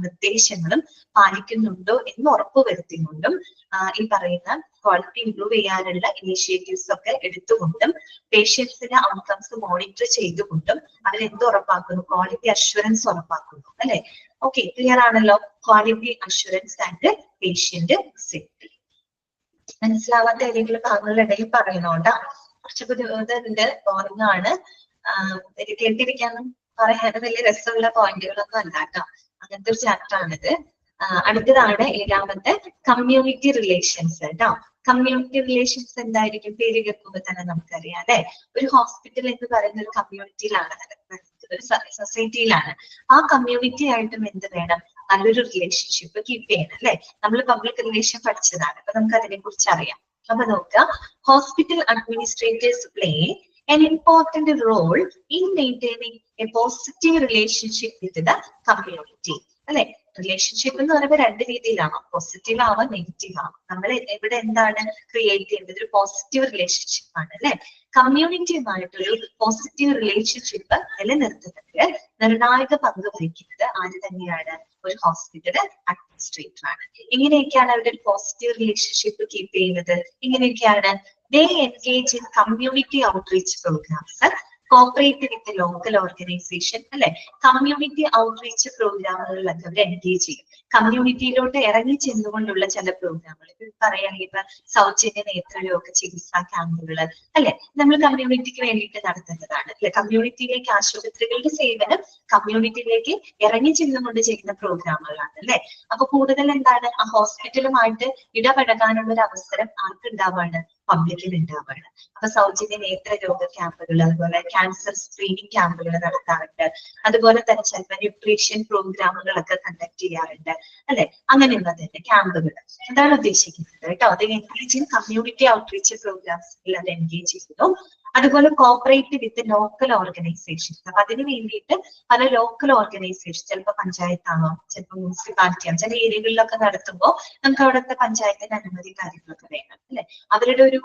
നിർദ്ദേശങ്ങളും പാലിക്കുന്നുണ്ടോ എന്ന് ഉറപ്പുവരുത്തിക്കൊണ്ടും ഈ പറയുന്ന ക്വാളിറ്റി ഇംപ്രൂവ് ചെയ്യാനുള്ള ഇനീഷ്യേറ്റീവ്സ് ഒക്കെ എടുത്തുകൊണ്ടും പേഷ്യൻസിന്റെ ഔട്ട്കംസ് മോണിറ്റർ ചെയ്തുകൊണ്ടും അവരെന്ത് ഉറപ്പാക്കുന്നു? ക്വാളിറ്റി അഷ്വറൻസ് ഉറപ്പാക്കുന്നു അല്ലെ. ഓക്കെ, ക്ലിയർ ആണല്ലോ. Quality assurance and patient safety. മനസ്സിലാവാത്ത ഏതെങ്കിലും ഭാഗങ്ങളുടെ ഇടയിൽ പറയുന്നോണ്ടാ. കുറച്ച് ബുദ്ധിമുട്ടുണ്ട്, ബോറിംഗ് ആണ്, കേട്ടിരിക്കാനും പറയാൻ വലിയ രസമുള്ള പോയിന്റുകളൊന്നും അല്ല കേട്ടോ. അങ്ങനത്തെ ഒരു ചാപ്റ്റർ ആണിത്. അടുത്തതാണ് ഏഴാമത്തെ കമ്മ്യൂണിറ്റി റിലേഷൻസ് കേട്ടോ. കമ്മ്യൂണിറ്റി റിലേഷൻസ് എന്തായിരിക്കും? പേര് കേൾക്കുമ്പോൾ തന്നെ നമുക്കറിയാം അല്ലെ. ഒരു ഹോസ്പിറ്റൽ എന്ന് പറയുന്ന ഒരു കമ്മ്യൂണിറ്റിയിലാണ് നടക്കുന്നത്, ഒരു സൊസൈറ്റിയിലാണ്. ആ കമ്മ്യൂണിറ്റി ആയിട്ടും എന്ത് വേണം? നല്ലൊരു റിലേഷൻഷിപ്പ് കീപ്പ് ചെയ്യണം അല്ലെ. നമ്മൾ പബ്ലിക് റിലേഷൻ പഠിച്ചതാണ്, അപ്പൊ നമുക്ക് അതിനെ കുറിച്ച് അറിയാം. അപ്പൊ നോക്കുക, hospital administrators play an important role in maintaining a positive relationship with the community. അല്ലെ, റിലേഷൻഷിപ്പ് എന്ന് പറയുമ്പോൾ രണ്ട് രീതിയിലാണ്, പോസിറ്റീവ് ആവാം നെഗറ്റീവ് ആവാം. നമ്മൾ ഇവിടെ എന്താണ് ക്രിയേറ്റ് ചെയ്യേണ്ടത്? ഒരു പോസിറ്റീവ് റിലേഷൻഷിപ്പ് ആണ് അല്ലെ. കമ്മ്യൂണിറ്റിയുമായിട്ടൊരു പോസിറ്റീവ് റിലേഷൻഷിപ്പ് നിലനിർത്തുന്നതിന് നിർണായക പങ്ക് വഹിക്കുന്നത് ആര് തന്നെയാണ്? ഒരു ഹോസ്പിറ്റൽ അഡ്മിനിസ്ട്രേറ്റർ ആണ്. ഇങ്ങനെയൊക്കെയാണ് അവരുടെ ഒരു പോസിറ്റീവ് റിലേഷൻഷിപ്പ് കീപ്പ് ചെയ്യുന്നത്. ഇങ്ങനെയൊക്കെയാണ് they engage in community outreach programs, cooperate with the local organization അല്ലെ. കമ്മ്യൂണിറ്റി ഔട്ട്റീച്ച് പ്രോഗ്രാമുകളിലൊക്കെ അവർ എൻഗേജ് ചെയ്യും. കമ്മ്യൂണിറ്റിയിലോട്ട് ഇറങ്ങി ചെന്നുകൊണ്ടുള്ള ചില പ്രോഗ്രാമുകൾ, പറയുകയാണെങ്കിൽ ഇപ്പൊ സൗജന്യ നേത്രരോഗ ചികിത്സാ ക്യാമ്പുകൾ അല്ലെ, നമ്മൾ കമ്മ്യൂണിറ്റിക്ക് വേണ്ടിയിട്ട് നടത്തുന്നതാണ് അല്ലെ. കമ്മ്യൂണിറ്റിയിലേക്ക് ആശുപത്രികളുടെ സേവനം കമ്മ്യൂണിറ്റിയിലേക്ക് ഇറങ്ങി ചെന്നുകൊണ്ട് ചെയ്യുന്ന പ്രോഗ്രാമുകളാണ് അല്ലെ. അപ്പൊ കൂടുതൽ എന്താണ്? ആ ഹോസ്പിറ്റലുമായിട്ട് ഇടപഴകാനുള്ള ഒരു അവസരം ആർക്കുണ്ടാവാണ്? പബ്ലിക്കിൽ ഉണ്ടാവാണ്. അപ്പൊ സൗജന്യ നേത്രരോഗ ക്യാമ്പുകൾ, അതുപോലെ ക്യാൻസർ സ്ക്രീനിങ് ക്യാമ്പുകൾ നടത്താറുണ്ട്. അതുപോലെ തന്നെ ചിലപ്പോൾ ന്യൂട്രീഷൻ പ്രോഗ്രാമുകളൊക്കെ കണ്ടക്ട് ചെയ്യാറുണ്ട് അല്ലെ. അങ്ങനെയുള്ള തന്നെ ക്യാമ്പുകൾ അതാണ് ഉദ്ദേശിക്കുന്നത് കേട്ടോ. അത് എൻഗേജ് ഇൻ കമ്മ്യൂണിറ്റി ഔട്ട്റീച്ച് പ്രോഗ്രാംസിൽ അത് എൻഗേജ് ചെയ്യുന്നു. അതുപോലെ കോപ്പറേറ്റ് വിത്ത് ലോക്കൽ ഓർഗനൈസേഷൻസ്. അപ്പൊ അതിന് വേണ്ടിയിട്ട് പല ലോക്കൽ ഓർഗനൈസേഷൻ, ചിലപ്പോൾ പഞ്ചായത്താണോ, ചിലപ്പോൾ മുനിസിപ്പാലിറ്റി ആണോ, ചില ഏരിയകളിലൊക്കെ നടത്തുമ്പോൾ നമുക്ക് അവിടുത്തെ പഞ്ചായത്തിന്റെ അനുമതി കാര്യങ്ങളൊക്കെ വേണം അല്ലെ. അവരുടെ ഒരു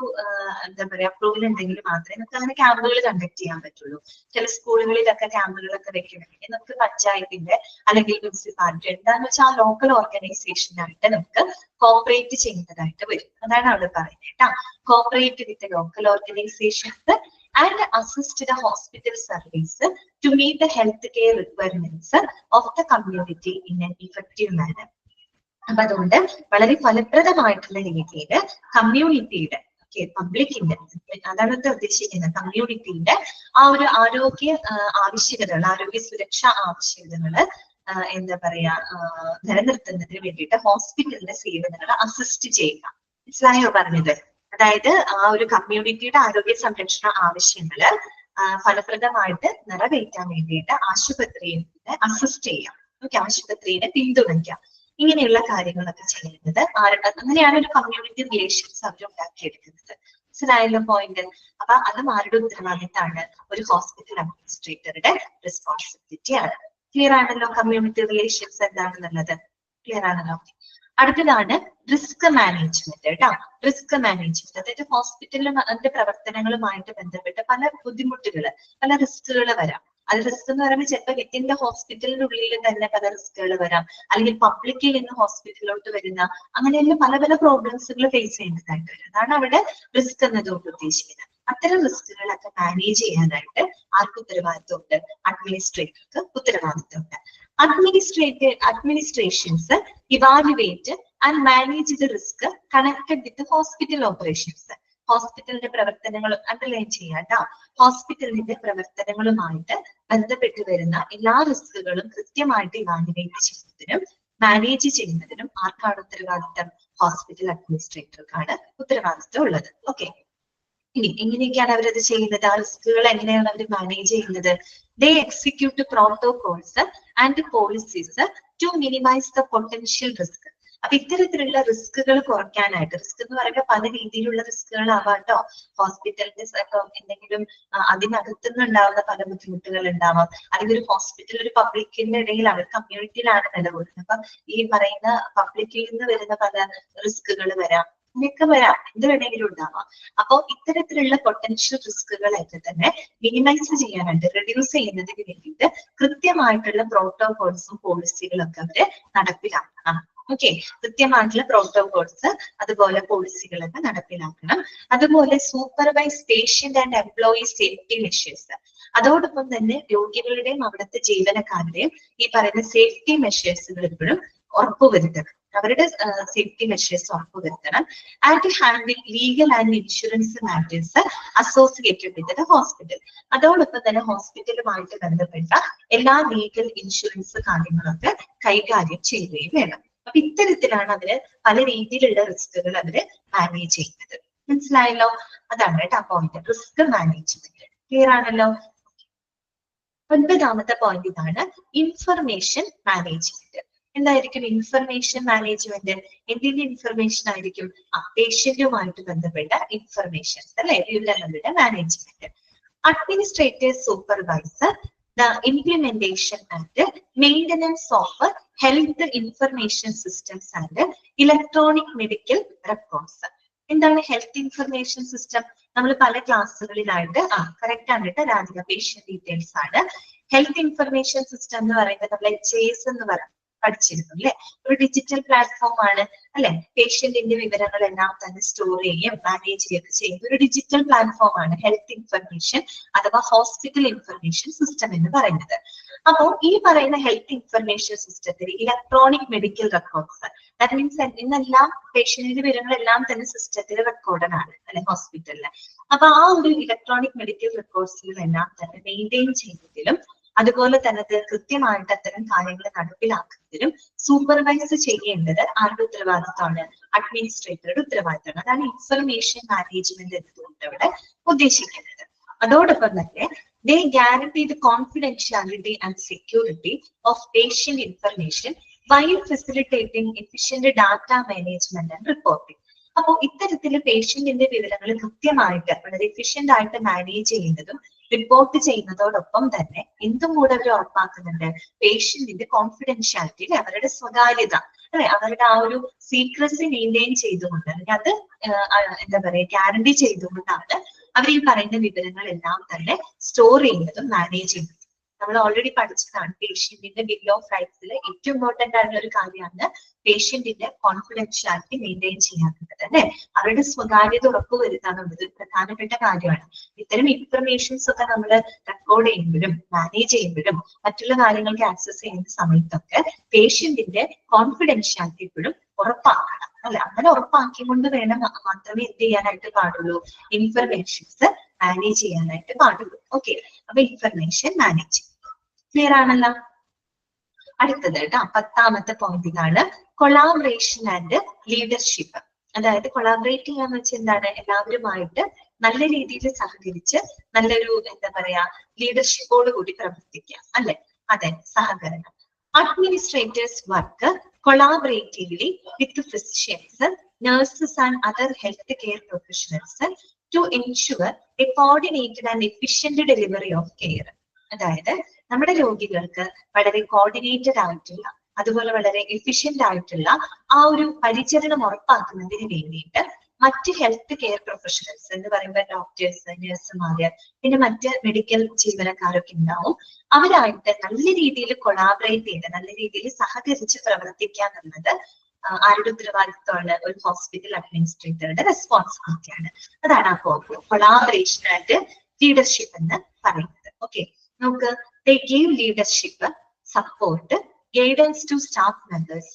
എന്താ പറയാ അപ്രൂവൽ ഉണ്ടെങ്കിൽ മാത്രമേ നമുക്ക് അങ്ങനെ ക്യാമ്പുകൾ കണ്ടക്ട് ചെയ്യാൻ പറ്റുള്ളൂ. ചില സ്കൂളുകളിലൊക്കെ ക്യാമ്പുകളൊക്കെ വെക്കണമെങ്കിൽ നമുക്ക് പഞ്ചായത്തിന്റെ അല്ലെങ്കിൽ മുനിസിപ്പാലിറ്റി എന്താണെന്ന് വെച്ചാൽ ആ ലോക്കൽ ഓർഗനൈസേഷനായിട്ട് നമുക്ക് കോപ്പറേറ്റ് ചെയ്യുന്നതായിട്ട് വരും. അതാണ് അവിടെ പറയുന്നത് കേട്ടോ. Cooperate with local organisations and assist the hospital service to meet the healthcare requirements of the community in an effective manner. അപ്പൊ അതുകൊണ്ട് വളരെ ഫലപ്രദമായിട്ടുള്ള രീതിയിൽ കമ്മ്യൂണിറ്റിയുടെ പബ്ലിക്കിന്റെ, അതാണ് ഉദ്ദേശിക്കുന്നത്, കമ്മ്യൂണിറ്റിയുടെ ആ ഒരു ആരോഗ്യ ആവശ്യകതകൾ, ആരോഗ്യ സുരക്ഷാ ആവശ്യകതകള് എന്താ പറയാ നിലനിർത്തുന്നതിന് വേണ്ടിയിട്ട് ഹോസ്പിറ്റലിന്റെ സേവനങ്ങൾ അസിസ്റ്റ് ചെയ്യുക. മനസ്സിലായോ പറഞ്ഞത്? അതായത് ആ ഒരു കമ്മ്യൂണിറ്റിയുടെ ആരോഗ്യ സംരക്ഷണ ആവശ്യങ്ങള് ഫലപ്രദമായിട്ട് നിറവേറ്റാൻ വേണ്ടിയിട്ട് ആശുപത്രിയെ അസിസ്റ്റ് ചെയ്യാം. ഓക്കെ, ആശുപത്രിയെ പിന്തുണയ്ക്കാം. ഇങ്ങനെയുള്ള കാര്യങ്ങളൊക്കെ ചെയ്യുന്നത് അങ്ങനെയാണ് ഒരു കമ്മ്യൂണിറ്റി റിലേഷൻസ് അവർ ഉണ്ടാക്കിയെടുക്കുന്നത്. മനസ്സിലായല്ലോ പോയിന്റ്? അപ്പൊ അതും ആരുടെ ഉത്തരവാദിത്തമാണ്? ഒരു ഹോസ്പിറ്റൽ അഡ്മിനിസ്ട്രേറ്ററുടെ റെസ്പോൺസിബിലിറ്റി ആണ്. ക്ലിയർ ആണല്ലോ കമ്മ്യൂണിറ്റി റിലേഷൻസ് എന്താണെന്നുള്ളത്? ക്ലിയർ ആണല്ലോ? അടുത്തതാണ് റിസ്ക് മാനേജ്മെന്റ് കേട്ടോ. റിസ്ക് മാനേജ്മെന്റ് അതായത് ഹോസ്പിറ്റലിന്റെ പ്രവർത്തനങ്ങളുമായിട്ട് ബന്ധപ്പെട്ട് പല ബുദ്ധിമുട്ടുകള്, പല റിസ്കുകൾ വരാം. അത് റിസ്ക് എന്ന് പറയുമ്പോൾ ചിലപ്പോൾ വിത്തിൻ്റെ ഹോസ്പിറ്റലിന്റെ ഉള്ളിൽ തന്നെ പല റിസ്കുകൾ വരാം, അല്ലെങ്കിൽ പബ്ലിക്കിൽ നിന്ന് ഹോസ്പിറ്റലിലോട്ട് വരുന്ന അങ്ങനെയുള്ള പല പല പ്രോബ്ലംസുകൾ ഫേസ് ചെയ്യേണ്ടതായിട്ട് വരും. അതാണ് അവിടെ റിസ്ക് എന്നതുകൊണ്ട് ഉദ്ദേശിക്കുന്നത്. അത്തരം റിസ്കുകളൊക്കെ മാനേജ് ചെയ്യാനായിട്ട് ആർക്ക് ഉത്തരവാദിത്വമുണ്ട്? അഡ്മിനിസ്ട്രേറ്റർക്ക് ഉത്തരവാദിത്വമുണ്ട്. Administrations evaluate and manage the risk connected with the hospital operations. ഹോസ്പിറ്റലിന്റെ പ്രവർത്തനങ്ങളും അണ്ടർലൈൻ ചെയ്യാട്ടോ. ഹോസ്പിറ്റലിന്റെ പ്രവർത്തനങ്ങളുമായിട്ട് ബന്ധപ്പെട്ട് വരുന്ന എല്ലാ റിസ്കുകളും കൃത്യമായിട്ട് ഇവാലുവേറ്റ് ചെയ്യുന്നതിനും മാനേജ് ചെയ്യുന്നതിനും ആർക്കാണ് ഉത്തരവാദിത്തം? ഹോസ്പിറ്റൽ അഡ്മിനിസ്ട്രേറ്റർക്കാണ് ഉത്തരവാദിത്തം ഉള്ളത്. ഓക്കെ, ഇനി എങ്ങനെയൊക്കെയാണ് അവരത് ചെയ്യുന്നത്? ആ റിസ്കുകൾ എങ്ങനെയാണ് അവർ മാനേജ് ചെയ്യുന്നത്? They execute protocols and policies to minimize the potential risk. അപ്പൊ ഇത്തരത്തിലുള്ള റിസ്കുകൾ കുറയ്ക്കാനായിട്ട്, റിസ്ക് എന്ന് പറയുമ്പോൾ പല രീതിയിലുള്ള റിസ്കുകൾ ആവാട്ടോ. ഹോസ്പിറ്റലിന്റെ എന്തെങ്കിലും അതിനകത്തുനിന്നുണ്ടാവുന്ന പല ബുദ്ധിമുട്ടുകൾ ഉണ്ടാവാം, അല്ലെങ്കിൽ ഒരു ഹോസ്പിറ്റൽ ഒരു പബ്ലിക്കിന്റെ ഇടയിൽ അവർ കമ്മ്യൂണിറ്റിയിലാണ് നിലകൊള്ളുന്നത്. അപ്പൊ ഈ പറയുന്ന പബ്ലിക്കിൽ നിന്ന് വരുന്ന പല റിസ്കുകൾ വരാം, ഇങ്ങനെയൊക്കെ വരാം, എന്ത് വേണമെങ്കിലും ഉണ്ടാവാം. അപ്പോൾ ഇത്തരത്തിലുള്ള പൊട്ടൻഷ്യൽ റിസ്കുകളൊക്കെ തന്നെ മിനിമൈസ് ചെയ്യാനായിട്ട്, റെഡ്യൂസ് ചെയ്യുന്നതിന് വേണ്ടിയിട്ട് കൃത്യമായിട്ടുള്ള പ്രോട്ടോകോൾസും പോളിസികളൊക്കെ അവര് നടപ്പിലാക്കണം. ഓക്കെ, കൃത്യമായിട്ടുള്ള പ്രോട്ടോകോൾസ് അതുപോലെ പോളിസികളൊക്കെ നടപ്പിലാക്കണം. അതുപോലെ supervise patient and employee safety measures. അതോടൊപ്പം തന്നെ രോഗികളുടെയും അവിടുത്തെ ജീവനക്കാരുടെയും ഈ പറയുന്ന സേഫ്റ്റി മെഷേഴ്സുകൾ എപ്പോഴും ഉറപ്പുവരുത്തണം. അവരുടെ സേഫ്റ്റി മെഷേഴ്സ് ഉറപ്പുവരുത്തണം. And handle legal and insurance matters associated with the hospital. അതോടൊപ്പം തന്നെ ഹോസ്പിറ്റലുമായിട്ട് ബന്ധപ്പെട്ട എല്ലാ ലീഗൽ ഇൻഷുറൻസ് കാര്യങ്ങളൊക്കെ കൈകാര്യം ചെയ്യുകയും വേണം. അപ്പൊ ഇത്തരത്തിലാണ് അവര് പല രീതിയിലുള്ള റിസ്കുകൾ അവര് മാനേജ് ചെയ്യുന്നത്. മനസ്സിലായല്ലോ? അതാണ് കേട്ടോ പോയിന്റ്, റിസ്ക് മാനേജ്മെന്റ്. ക്ലിയർ ആണല്ലോ? 9ാമത്തെ പോയിന്റ് ഇതാണ്, ഇൻഫർമേഷൻ മാനേജ്മെന്റ്. എന്തായിരിക്കും ഇൻഫർമേഷൻ മാനേജ്മെന്റ്? എന്തിന്റെ ഇൻഫർമേഷൻ ആയിരിക്കും? പേഷ്യന്റുമായിട്ട് ബന്ധപ്പെട്ട ഇൻഫർമേഷൻസ് അല്ലെ, വിവരങ്ങളുടെ management. Administrative supervisor the implementation and maintenance of health information systems and electronic medical records. എന്താണ് ഹെൽത്ത് ഇൻഫർമേഷൻ സിസ്റ്റം? നമ്മൾ പല ക്ലാസ്സുകളിലായിട്ട് കറക്റ്റ് ആണ് കേട്ടോ രാധിക, പേഷ്യന്റ് ഡീറ്റെയിൽസ് ആണ്. ഹെൽത്ത് ഇൻഫർമേഷൻ സിസ്റ്റം എന്ന് പറയുന്നത് നമ്മൾ HIS എന്ന് പഠിച്ചിരുന്നു അല്ലെ, ഒരു ഡിജിറ്റൽ പ്ലാറ്റ്ഫോം ആണ് അല്ലെ. പേഷ്യന്റിന്റെ വിവരങ്ങളെല്ലാം തന്നെ സ്റ്റോർ ചെയ്യുകയും മാനേജ് ചെയ്യുകയൊക്കെ ചെയ്യുന്ന ഒരു ഡിജിറ്റൽ പ്ലാറ്റ്ഫോം ആണ് ഹെൽത്ത് ഇൻഫർമേഷൻ അഥവാ ഹോസ്പിറ്റൽ ഇൻഫർമേഷൻ സിസ്റ്റം എന്ന് പറയുന്നത്. അപ്പോൾ ഈ പറയുന്ന ഹെൽത്ത് ഇൻഫർമേഷൻ സിസ്റ്റത്തിൽ electronic medical records, that means ഇന്നെല്ലാം പേഷ്യന്റിന്റെ വിവരങ്ങളെല്ലാം തന്നെ സിസ്റ്റത്തിൽ റെക്കോർഡഡ് ആണ് അല്ലെ ഹോസ്പിറ്റലില്. അപ്പൊ ആ ഒരു ഇലക്ട്രോണിക് മെഡിക്കൽ റെക്കോർഡ്സിലെല്ലാം തന്നെ മെയിൻറ്റെയിൻ ചെയ്യുന്നതിലും അതുപോലെ തന്നെ കൃത്യമായിട്ട് അത്തരം കാര്യങ്ങൾ നടപ്പിലാക്കുന്നതിനും സൂപ്പർവൈസ് ചെയ്യേണ്ടത് ആരുടെ ഉത്തരവാദിത്തമാണ്? അഡ്മിനിസ്ട്രേറ്ററുടെ ഉത്തരവാദിത്തമാണ്. അതാണ് ഇൻഫർമേഷൻ മാനേജ്മെന്റ് എന്നതുകൊണ്ട് ഇവിടെ ഉദ്ദേശിക്കുന്നത്. അതോടൊപ്പം തന്നെ they guarantee the confidentiality and security of patient information while facilitating efficient data management and reporting. അപ്പോൾ ഇത്തരത്തില് പേഷ്യന്റിന്റെ വിവരങ്ങൾ കൃത്യമായിട്ട് വളരെ എഫിഷ്യന്റ് ആയിട്ട് മാനേജ് ചെയ്യുന്നതും റിപ്പോർട്ട് ചെയ്യുന്നതോടൊപ്പം തന്നെ എന്തും കൂടെ അവർ ഉറപ്പാക്കുന്നുണ്ട്? പേഷ്യന്റിന്റെ കോൺഫിഡൻഷ്യാലിറ്റി, അവരുടെ സ്വകാര്യത അല്ലെ, അവരുടെ ആ ഒരു സീക്രസി മെയിൻറ്റെയിൻ ചെയ്തുകൊണ്ട്, അല്ലെങ്കിൽ അത് എന്താ പറയുക ഗ്യാരണ്ടി ചെയ്തുകൊണ്ടാണ് അവർ ഈ പറയുന്ന വിവരങ്ങളെല്ലാം തന്നെ സ്റ്റോർ ചെയ്യുന്നതും മാനേജ് ചെയ്യുന്നതും. നമ്മൾ ഓൾറെഡി പഠിച്ചതാണ് പേഷ്യന്റിന്റെ ബിൽ ഓഫ് റൈറ്റ്സിൽ ഏറ്റവും ഇമ്പോർട്ടന്റ് ആയിട്ടുള്ള ഒരു കാര്യമാണ് പേഷ്യന്റിന്റെ കോൺഫിഡൻഷ്യാലിറ്റി മെയിൻറ്റെയിൻ ചെയ്യാറുള്ളത് അല്ലെ, അവരുടെ സ്വകാര്യത ഉറപ്പുവരുത്താന്നുള്ളത് ഒരു പ്രധാനപ്പെട്ട കാര്യമാണ്. ഇത്തരം ഇൻഫർമേഷൻസ് ഒക്കെ നമ്മൾ റെക്കോർഡ് ചെയ്യുമ്പോഴും മാനേജ് ചെയ്യുമ്പോഴും മറ്റുള്ള കാര്യങ്ങൾക്ക് ആക്സസ് ചെയ്യുന്ന സമയത്തൊക്കെ പേഷ്യന്റിന്റെ കോൺഫിഡൻഷ്യാലിറ്റി എപ്പോഴുും ഉറപ്പാക്കണം അല്ലെ. അങ്ങനെ ഉറപ്പാക്കിക്കൊണ്ട് വേണം മാത്രമേ എന്ത് ചെയ്യാനായിട്ട് പാടുള്ളൂ? ഇൻഫർമേഷൻസ് മാനേജ് ചെയ്യാനായിട്ട് പാടുള്ളൂ. ഓക്കെ, അപ്പൊ ഇൻഫർമേഷൻ മാനേജ് ക്ലിയർ ആണല്ലോ? അടുത്തത് കേട്ടോ 10ാമത്തെ പോയിന്റ് ഇതാണ്, കൊളാബറേഷൻ ആൻഡ് ലീഡർഷിപ്പ്. അതായത് കൊളാബറേറ്റ് ചെയ്യാന്ന് വെച്ചാൽ എന്താണ്? എല്ലാവരുമായിട്ട് നല്ല രീതിയിൽ സഹകരിച്ച് നല്ലൊരു എന്താ പറയാ ലീഡർഷിപ്പോട് കൂടി പ്രവർത്തിക്കുക അല്ലെ. അതെ, സഹകരണം. Administrators work collaboratively with physicians, nurses and other healthcare professionals to ensure a coordinated and efficient delivery of care. അതായത് നമ്മുടെ രോഗികൾക്ക് വളരെ കോർഡിനേറ്റഡ് ആയിട്ടുള്ള അതുപോലെ വളരെ എഫിഷ്യന്റ് ആയിട്ടുള്ള ആ ഒരു പരിചരണം ഉറപ്പാക്കുന്നതിന് വേണ്ടിയിട്ട് മറ്റ് ഹെൽത്ത് കെയർ പ്രൊഫഷണൽസ് എന്ന് പറയുമ്പോൾ ഡോക്ടേഴ്സ്, നഴ്സുമാര്, പിന്നെ മറ്റ് മെഡിക്കൽ ജീവനക്കാരൊക്കെ ഉണ്ടാവും. അവരായിട്ട് നല്ല രീതിയിൽ കൊളാബറേറ്റ് ചെയ്ത് നല്ല രീതിയിൽ സഹകരിച്ച് പ്രവർത്തിക്കുക എന്നുള്ളത് ആരുടെ ഉത്തരവാദിത്വമാണ്? ഒരു ഹോസ്പിറ്റൽ അഡ്മിനിസ്ട്രേറ്ററുടെ റെസ്പോൺസിബിലിറ്റിയാണ്. അതാണ് ആ കൊളാബറേഷൻ ആൻഡ് ലീഡർഷിപ്പ് എന്ന് പറയുന്നത്. ഓക്കെ, നമുക്ക് they give leadership, support, guidance to staff members,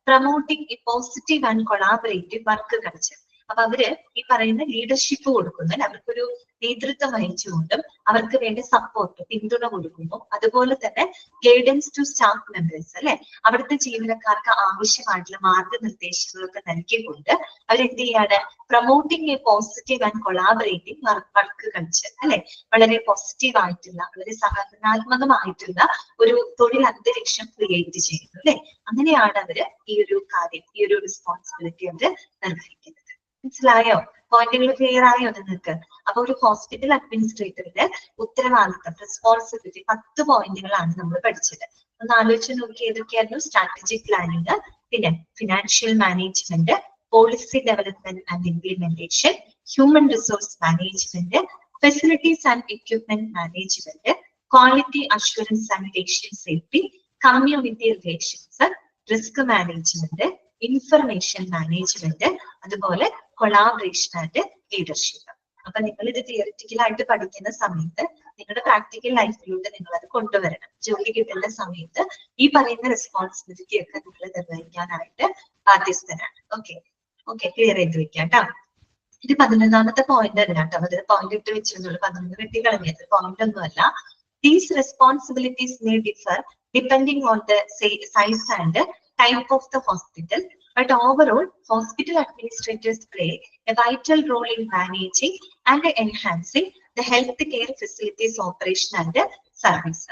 promoting a positive and collaborative work culture. അപ്പൊ അവര് ഈ പറയുന്ന ലീഡർഷിപ്പ് കൊടുക്കുന്നു, അവർക്കൊരു നേതൃത്വം വഹിച്ചുകൊണ്ടും അവർക്ക് വേണ്ടി സപ്പോർട്ട് പിന്തുണ കൊടുക്കുന്നു. അതുപോലെ തന്നെ ഗൈഡൻസ് ടു സ്റ്റാഫ് മെമ്പേഴ്സ് അല്ലെ, അവിടുത്തെ ജീവനക്കാർക്ക് ആവശ്യമായിട്ടുള്ള മാർഗനിർദ്ദേശങ്ങളൊക്കെ നൽകിക്കൊണ്ട് അവരെന്ത് ചെയ്യാണ്? Promoting A positive and collaborative work culture അല്ലെ, വളരെ പോസിറ്റീവ് ആയിട്ടുള്ള വളരെ സഹകരണാത്മകമായിട്ടുള്ള ഒരു തൊഴിൽ അന്തരീക്ഷം ക്രിയേറ്റ് ചെയ്യുന്നു അല്ലെ. അങ്ങനെയാണ് അവര് ഈ ഒരു കാര്യം, ഈ ഒരു റെസ്പോൺസിബിലിറ്റി അവര് നിർവഹിക്കുന്നത്. മനസ്സിലായോ? പോയിന്റുകൾ ക്ലിയർ ആയോ നിങ്ങൾക്ക്? അപ്പൊ ഒരു ഹോസ്പിറ്റൽ അഡ്മിനിസ്ട്രേറ്ററുടെ ഉത്തരവാദിത്തം, റെസ്പോൺസിബിലിറ്റി 10 പോയിന്റുകളാണ് നമ്മൾ പഠിച്ചത്. ഒന്ന് ആലോചിച്ച് നോക്കി ഏതൊക്കെയായിരുന്നു? സ്ട്രാറ്റജിക് പ്ലാനിങ്, പിന്നെ financial management, policy development and implementation, human resource management, facilities and equipment management, quality assurance and patient safety, community relations, risk management, information management, അതുപോലെ കൊളാബറേഷൻ ആൻഡ് ലീഡർഷിപ്പ്. അപ്പൊ നിങ്ങൾ ഇത് തിയറിറ്റിക്കലായിട്ട് പഠിക്കുന്ന സമയത്ത് നിങ്ങളുടെ പ്രാക്ടിക്കൽ ലൈഫിലൂടെ നിങ്ങൾ അത് കൊണ്ടുവരണം. ജോലി കിട്ടുന്ന സമയത്ത് ഈ പറയുന്ന റെസ്പോൺസിബിലിറ്റി ഒക്കെ നിങ്ങൾ നിർവഹിക്കാനായിട്ട് ബാധ്യസ്ഥനാണ്. ഓക്കെ, ക്ലിയർ ചെയ്ത് വെക്കാം കേട്ടോ. ഇത് 11ാമത്തെ പോയിന്റ് അല്ല കേട്ടോ, അത് പോയിന്റ് ഇട്ട് വെച്ചിരുന്നുള്ളൂ, 11 വെട്ടി കളഞ്ഞത് പോയിന്റ് ഒന്നുമല്ല. These responsibilities may differ depending on the size and type of the hospital, But overall, hospital administrators play a vital role in managing and enhancing the healthcare facilities operation and service.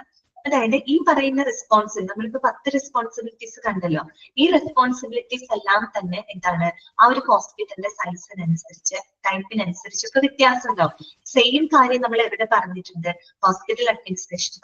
അതായത് ഈ പറയുന്ന responsible നമ്മളിപ്പോ 10 responsibilities കണ്ടല്ലോ. ഈ responsibilities എല്ലാം തന്നെ എന്താണ് ആ ഒരു ഹോസ്പിറ്റലിന്റെ സൈസിനനുസരിച്ച് ടൈപ്പിനനുസരിച്ചൊക്കെ വ്യത്യാസം ഉണ്ടാവും. സെയിം കാര്യം നമ്മൾ എവിടെ പറഞ്ഞിട്ടുണ്ട്? ഹോസ്പിറ്റൽ അഡ്മിനിസ്ട്രേഷൻ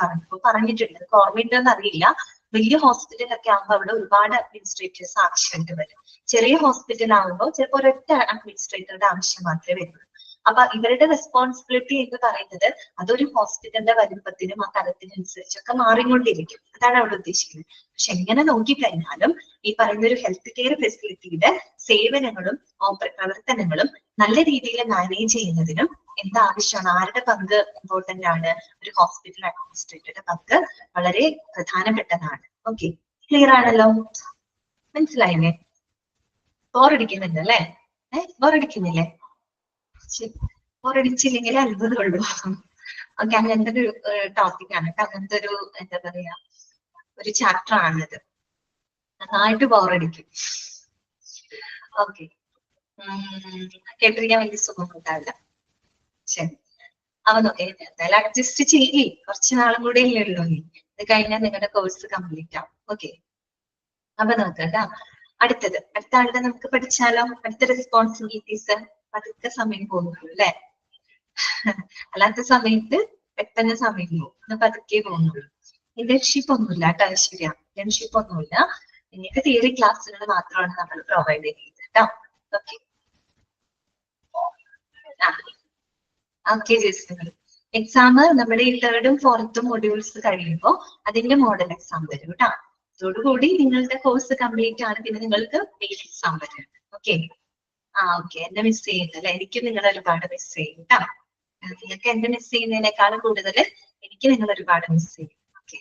പറഞ്ഞിട്ടുണ്ട്. ഓർമ്മയുണ്ടോന്ന് അറിയില്ല. വലിയ ഹോസ്പിറ്റലൊക്കെ ആകുമ്പോൾ അവിടെ ഒരുപാട് അഡ്മിനിസ്ട്രേറ്റേഴ്സ് ആവശ്യമായിട്ട് വരും. ചെറിയ ഹോസ്പിറ്റൽ ആകുമ്പോൾ ചിലപ്പോൾ ഒരൊറ്റ അഡ്മിനിസ്ട്രേറ്ററുടെ ആവശ്യം മാത്രമേ വരുള്ളൂ. അപ്പൊ ഇവരുടെ റെസ്പോൺസിബിലിറ്റി എന്ന് പറയുന്നത് അതൊരു ഹോസ്പിറ്റലിന്റെ വലുപ്പത്തിനും ആ തലത്തിനനുസരിച്ചൊക്കെ മാറിക്കൊണ്ടിരിക്കും. അതാണ് അവിടെ ഉദ്ദേശിക്കുന്നത്. പക്ഷെ എങ്ങനെ നോക്കിക്കഴിഞ്ഞാലും ഈ പറയുന്ന ഒരു ഹെൽത്ത് കെയർ ഫെസിലിറ്റിയുടെ സേവനങ്ങളും പ്രവർത്തനങ്ങളും നല്ല രീതിയിൽ മാനേജ് ചെയ്യുന്നതിനും എന്താവശ്യമാണ്? ആരുടെ പങ്ക് ഇമ്പോർട്ടന്റ് ആണ്? ഒരു ഹോസ്പിറ്റൽ അഡ്മിനിസ്ട്രേറ്ററുടെ പങ്ക് വളരെ പ്രധാനപ്പെട്ടതാണ്. ഓക്കെ, ക്ലിയർ ആണല്ലോ? മനസ്സിലായില്ലേ? ബോറടിക്കുന്നുണ്ട് അല്ലെ? ബോറടിക്കുന്നില്ലേ? ബോറടിച്ചില്ലെങ്കിൽ അത്ഭുതമുള്ളൂ. ഓക്കെ, അങ്ങനത്തെ ഒരു ടോപ്പിക്കാണ്. അങ്ങനത്തെ ഒരു എന്താ പറയാ ഒരു ചാപ്റ്റർ ആണിത്. നന്നായിട്ട് ബോറടിക്കും. ഓക്കെ, കേട്ടിരിക്കാൻ വലിയ സുഖം ഉണ്ടാവില്ല. ശരി, അവ എന്തായാലും അഡ്ജസ്റ്റ് ചെയ്യില്ലേ, കുറച്ച് നാളും കൂടെ ഇല്ലേ ഉള്ളൂ. ഇത് കഴിഞ്ഞാൽ നിങ്ങളുടെ കോഴ്സ് കംപ്ലീറ്റ് ആവും. ഓക്കെ, അപ്പൊ നോക്കട്ടാ. അടുത്ത ആളുടെ നമുക്ക് പഠിച്ചാലോ? അടുത്ത റെസ്പോൺസിബിലിറ്റീസ്. പതുക്കെ സമയം പോകുന്നുള്ളൂ അല്ലെ? അല്ലാത്ത സമയത്ത് പെട്ടെന്ന് സമയം പോകും, പതുക്കെ പോകുന്നുള്ളൂ. ഇന്റേൺഷിപ്പ് ഒന്നുമില്ല കേട്ടോ ഐശ്വര്യ, ഇന്റേൺഷിപ്പ് ഒന്നുമില്ല. നിങ്ങൾക്ക് തിയറി ക്ലാസ്സുകൾ മാത്രമാണ് നമ്മൾ പ്രൊവൈഡ് ചെയ്യുന്നത് കേട്ടോ. ഓക്കെ, ഓക്കെ ജസ്റ്റ് എക്സാം നമ്മുടെ ഈ 3rd ഉം 4th ഉം മൊഡ്യൂൾസ് കഴിയുമ്പോൾ അതിന്റെ മോഡൽ എക്സാം വരും കേട്ടോ. അതോടുകൂടി നിങ്ങളുടെ കോഴ്സ് കംപ്ലീറ്റ് ആണ്. പിന്നെ നിങ്ങൾക്ക് മെയിൻ എക്സാം വരും. ഓക്കെ, ഓക്കെ, എന്നെ മിസ് ചെയ്യുന്നല്ലേ? എനിക്ക് നിങ്ങളെ ഒരുപാട് മിസ് ചെയ്യും കേട്ടോ. നിങ്ങൾക്ക് എന്നെ മിസ് ചെയ്യുന്നതിനേക്കാളും കൂടുതൽ എനിക്ക് നിങ്ങൾ ഒരുപാട് മിസ് ചെയ്യും. ഓക്കെ,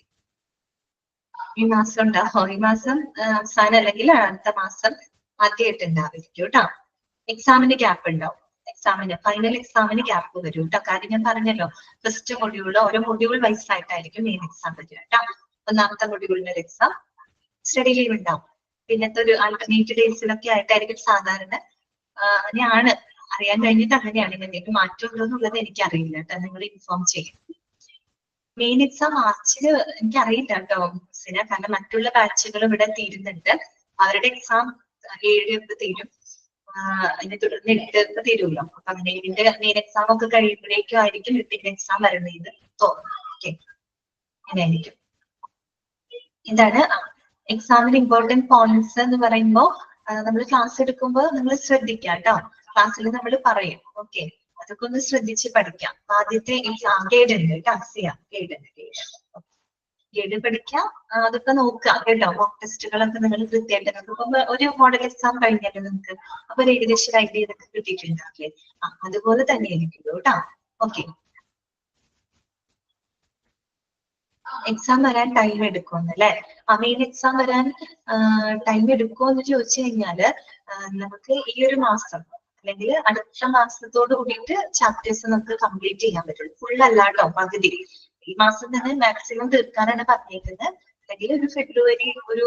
ഈ മാസം ഉണ്ടാവോ? ഈ മാസം അവസാനം അല്ലെങ്കിൽ അടുത്ത മാസം ആദ്യമായിട്ട് ഉണ്ടാവിരിക്കും കേട്ടോ. എക്സാമിന് ഗ്യാപ്പ് ഉണ്ടാവും. ഫൈനൽ എക്സാമിന് ഗ്യാപ്പ് വരും കേട്ടോ. കാര്യം ഞാൻ പറഞ്ഞല്ലോ, ഫസ്റ്റ് മൊഡ്യൂൾ ഓരോ മൊഡ്യൂൾ വൈസ് ആയിട്ടായിരിക്കും മെയിൻ എക്സാം വരിക കേട്ടോ. 1ാമത്തെ മൊഡ്യൂളിന്റെ ഒരു എക്സാം സ്റ്റഡി ലീവ് ഉണ്ടാവും. പിന്നത്തെ ഒരു ആൾട്ടർനേറ്റ് ഡേയ്സിലൊക്കെ ആയിട്ടായിരിക്കും സാധാരണ. ആണ് അറിയാൻ കഴിഞ്ഞിട്ട് അങ്ങനെയാണ്. എന്തെങ്കിലും മാറ്റം ഉണ്ടോ എന്നുള്ളത് എനിക്കറിയില്ല കേട്ടോ. നിങ്ങൾ ഇൻഫോം ചെയ്യും. മെയിൻ എക്സാം മാർച്ചില് എനിക്കറിയില്ല കേട്ടോ മിസ്സിന്. കാരണം മറ്റുള്ള ബാച്ചുകൾ ഇവിടെ തീരുന്നുണ്ട്. അവരുടെ എക്സാം 7 തീരും. അതിനെ തുടർന്ന് 8 തീരുമല്ലോ. അപ്പൊ അങ്ങനെ ഇതിന്റെ മെയിൻ എക്സാം ഒക്കെ കഴിയുമ്പോഴേക്കും ആയിരിക്കും ഇതിന്റെ എക്സാം വരുന്നത് തോന്നുന്നു. ഓക്കെ, അങ്ങനെയായിരിക്കും. എന്താണ് എക്സാമിന് ഇമ്പോർട്ടന്റ് പോയിന്റ്സ് എന്ന് പറയുമ്പോൾ നമ്മൾ ക്ലാസ് എടുക്കുമ്പോൾ നിങ്ങൾ ശ്രദ്ധിക്കാം കേട്ടോ. ക്ലാസ്സിൽ നമ്മൾ പറയും. ഓക്കെ, അതൊക്കെ ഒന്ന് ശ്രദ്ധിച്ച് പഠിക്കാം. ആദ്യത്തെ ഗൈഡ് ഉണ്ട് കേട്ടോ. ഗൈഡ് പഠിക്കാം. അതൊക്കെ നോക്കാം കേട്ടോ. മോക്ക് ടെസ്റ്റുകളൊക്കെ നിങ്ങൾ കൃത്യമായിട്ട് നോക്കുമ്പോ ഒരു മോഡൽ എക്സാം കഴിഞ്ഞല്ലോ നിങ്ങൾക്ക്. അപ്പൊ ഒരു ഏകദേശം ഐഡിയ ഇതൊക്കെ കിട്ടിയിട്ടുണ്ടാവില്ലേ? അതുപോലെ തന്നെ ആയിരിക്കും കേട്ടോ. ഓക്കെ, എക്സാം വരാൻ ടൈം എടുക്കുമെന്നല്ലേ? മെയിൻ എക്സാം വരാൻ ടൈം എടുക്കുമോ എന്ന് ചോദിച്ചു കഴിഞ്ഞാല് നമുക്ക് ഈ ഒരു മാസം അല്ലെങ്കിൽ അടുത്ത മാസത്തോട് കൂടിയിട്ട് ചാപ്റ്റേഴ്സ് നമുക്ക് കംപ്ലീറ്റ് ചെയ്യാൻ പറ്റുള്ളൂ. ഫുൾ അല്ലാട്ടോ, പകുതി. ഈ മാസം തന്നെ മാക്സിമം തീർക്കാനാണ് പറഞ്ഞേക്കുന്നത്. അല്ലെങ്കിൽ ഒരു ഫെബ്രുവരി ഒരു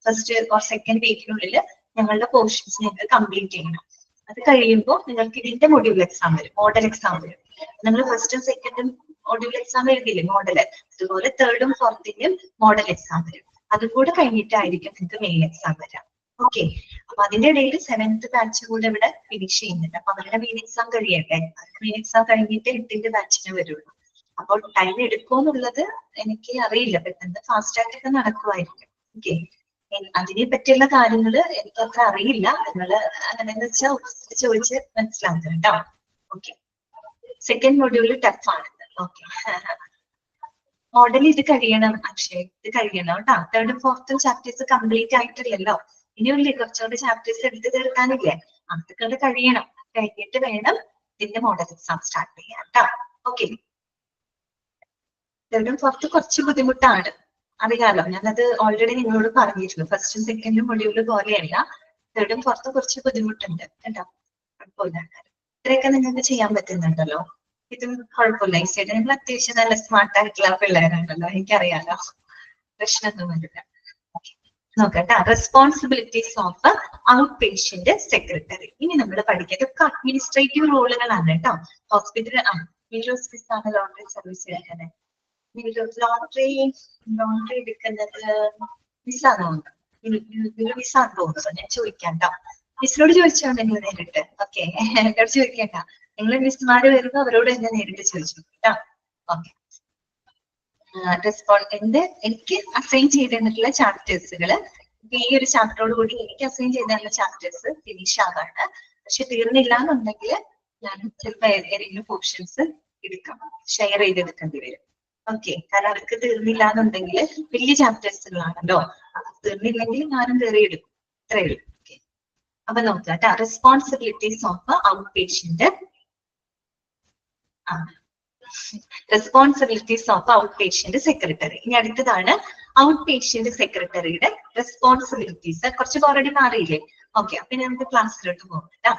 1st or 2nd വീക്കിനുള്ളിൽ ഞങ്ങളുടെ പോർഷൻസ് ഞങ്ങൾക്ക് കംപ്ലീറ്റ് ചെയ്യണം. അത് കഴിയുമ്പോൾ നിങ്ങൾക്ക് ഇതിന്റെ മൊഡ്യൂൾ എക്സാം വരും, മോഡൽ എക്സാം വരും. നിങ്ങൾ 1st ഉം 2nd ഉം മൊഡ്യൂൾ എക്സാം എഴുതിയില്ലേ മോഡല്, അതുപോലെ 3rd ഉം 4th ഉം മോഡൽ എക്സാം വരും. അതും കൂടെ കഴിഞ്ഞിട്ടായിരിക്കും നിങ്ങൾക്ക് മെയിൻ എക്സാം വരാം. ഓക്കെ, അപ്പൊ അതിന്റെ ഇടയിൽ 7th ബാച്ച് കൂടെ ഇവിടെ ഫിനിഷ് ചെയ്യുന്നുണ്ട്. അപ്പൊ അവരുടെ മെയിൻ എക്സാം കഴിയട്ടെ. മെയിൻ എക്സാം കഴിഞ്ഞിട്ട് 8th ബാച്ചിന് വരുള്ളൂ. അപ്പോൾ ടൈം എടുക്കുമെന്നുള്ളത് എനിക്ക് അറിയില്ല. പെട്ടെന്ന് ഫാസ്റ്റ് ആയിട്ടൊക്കെ നടക്കുമായിരിക്കും. ഓക്കെ, അതിനെ പറ്റിയുള്ള കാര്യങ്ങൾ എനിക്ക് അത്ര അറിയില്ല. നിങ്ങൾ അങ്ങനെയെന്ന് വെച്ചാൽ ചോദിച്ച് മനസ്സിലാക്കുക കേട്ടോ. ഓക്കെ, 2nd മൊഡ്യൂൾ ടഫ് ആണ്. ഓക്കെ, മോഡൽ ഇത് കഴിയണം അക്ഷയ്, ഇത് കഴിയണം കേട്ടോ. 3rd ഉം 4th ഉം ചാപ്റ്റേഴ്സ് കംപ്ലീറ്റ് ആയിട്ടില്ലല്ലോ. ഇനിയുള്ളിൽ കുറച്ചുകൂടി ചാപ്റ്റേഴ്സ് എടുത്ത് തീർക്കാനില്ലേ? അതൊക്കെ കഴിയണം. കഴിഞ്ഞിട്ട് വേണം ഇതിന്റെ മോഡൽ എക്സാം സ്റ്റാർട്ട് ചെയ്യാൻ കേട്ടോ. ഓക്കെ, 3rd ഉം 4th കുറച്ച് ബുദ്ധിമുട്ടാണ്, അറിയാലോ. ഞാനത് ഓൾറെഡി നിങ്ങളോട് പറഞ്ഞിരുന്നു. 1st ഉം 2nd ഉം മൊഡ്യൂള് പോലെയല്ല. 3rd ഉം 4th കുറച്ച് ബുദ്ധിമുട്ടുണ്ട് കേട്ടോ. കുഴപ്പമില്ല, ഇത്രയൊക്കെ നിങ്ങൾക്ക് ചെയ്യാൻ പറ്റുന്നുണ്ടല്ലോ. ഇതും കുഴപ്പമില്ല. ഈ സൈഡ് നിങ്ങൾ അത്യാവശ്യം നല്ല സ്മാർട്ട് ആയിട്ടുള്ള പിള്ളേരാണല്ലോ, എനിക്കറിയാലോ. പ്രശ്നമൊന്നും വരില്ല. നോക്കട്ടെ, responsibilities of out patient secretary. ഇനി നമ്മൾ പഠിക്കുന്നത് ഒക്കെ അഡ്മിനിസ്ട്രേറ്റീവ് റോളുകളാണ് കേട്ടോ. ഹോസ്പിറ്റൽ ആണ് ലോണ്ടറി സർവീസ് എടുക്കുന്നത്. ലോണ്ടറി എടുക്കുന്നത് മിസ്സാണോ? മിസ്സാന്ന് തോന്നുന്നു. ഞാൻ ചോദിക്കാം കേട്ടോ. മിസ്സിനോട് ചോദിച്ചോ നിങ്ങൾ നേരിട്ട്. ഓക്കെ, എന്നോട് ചോദിക്കേണ്ട. നിങ്ങൾ മിസ്സുമാര് വരുമ്പോ അവരോട് തന്നെ നേരിട്ട് ചോദിച്ചു കേട്ടോ. ഓക്കെ, എനിക്ക് അസൈൻ ചെയ്തിട്ടുള്ള ചാപ്റ്റേഴ്സുകൾ ഈ ഒരു ചാപ്റ്ററോട് കൂടി എനിക്ക് അസൈൻ ചെയ്തിട്ടുള്ള ചാപ്റ്റേഴ്സ് ഫിനിഷ് ആവാണ്. പക്ഷെ തീർന്നില്ല എന്നുണ്ടെങ്കിൽ ഞാൻ ചിലപ്പോൾ ഏതെങ്കിലും പോർഷൻസ് എടുക്കാം, ഷെയർ ചെയ്തെടുക്കേണ്ടി വരും. ഓക്കെ, കാരണം അവർക്ക് തീർന്നില്ല എന്നുണ്ടെങ്കിൽ വലിയ ചാപ്റ്റേഴ്സുകളാണല്ലോ, തീർന്നില്ലെങ്കിൽ ഞാനും കയറി എടുക്കും. ഇത്രയേ ഉള്ളൂ. ഓക്കെ, അപ്പൊ നോക്കാം. Responsibilities of out patient. Responsibilities of out patient secretary. ഇനി അടുത്തതാണ് ഔട്ട് പേഷ്യന്റ് സെക്രട്ടറിയുടെ റെസ്പോൺസിബിലിറ്റീസ്. കുറച്ച് ഓൾറെഡി മാറിയില്ലേ? ഓക്കെ, അപ്പൊ നമുക്ക് ക്ലാസ്സിലോട്ട് പോകാം.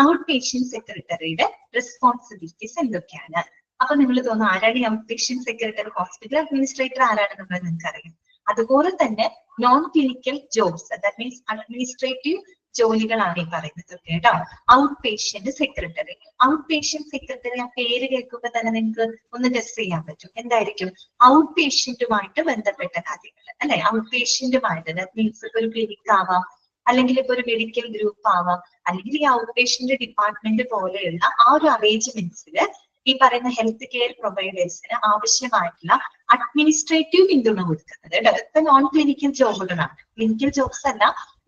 ഔട്ട് പേഷ്യന്റ് സെക്രട്ടറിയുടെ റെസ്പോൺസിബിലിറ്റീസ് എന്തൊക്കെയാണ്? അപ്പൊ നിങ്ങൾ തോന്നുന്നു ആരാണ് ഈ out patient secretary? Hospital administrator ആരാണെന്നുള്ളത് നിങ്ങൾക്ക് അറിയാം. അതുപോലെ തന്നെ non clinical jobs, that means administrative ജോലികളാണ് ഈ പറയുന്നത് കേട്ടോ. Out patient secretary. Out patient secretary ആ പേര് കേൾക്കുമ്പോൾ തന്നെ നിങ്ങൾക്ക് ഒന്ന് ഗസ് ചെയ്യാൻ പറ്റും. എന്തായിരിക്കും? ഔട്ട് പേഷ്യന്റുമായിട്ട് ബന്ധപ്പെട്ട കാര്യങ്ങൾ അല്ലെ? ഔട്ട് പേഷ്യന്റുമായിട്ട്, ദാറ്റ് മീൻസ് ഇപ്പൊ ഒരു ക്ലിനിക് ആവാം, അല്ലെങ്കിൽ ഇപ്പൊ ഒരു മെഡിക്കൽ ഗ്രൂപ്പ് ആവാം, അല്ലെങ്കിൽ ഈ ഔട്ട് പേഷ്യന്റ് ഡിപ്പാർട്ട്മെന്റ് പോലെയുള്ള ആ ഒരു അറേഞ്ച്മെന്റ്സിൽ ഈ പറയുന്ന ഹെൽത്ത് കെയർ പ്രൊവൈഡേഴ്സിന് ആവശ്യമായിട്ടുള്ള അഡ്മിനിസ്ട്രേറ്റീവ് പിന്തുണ കൊടുക്കുന്നത്. അതൊക്കെ നോൺ ക്ലിനിക്കൽ ജോബുകളാണ്. ക്ലിനിക്കൽ ജോബ്സ് അല്ല,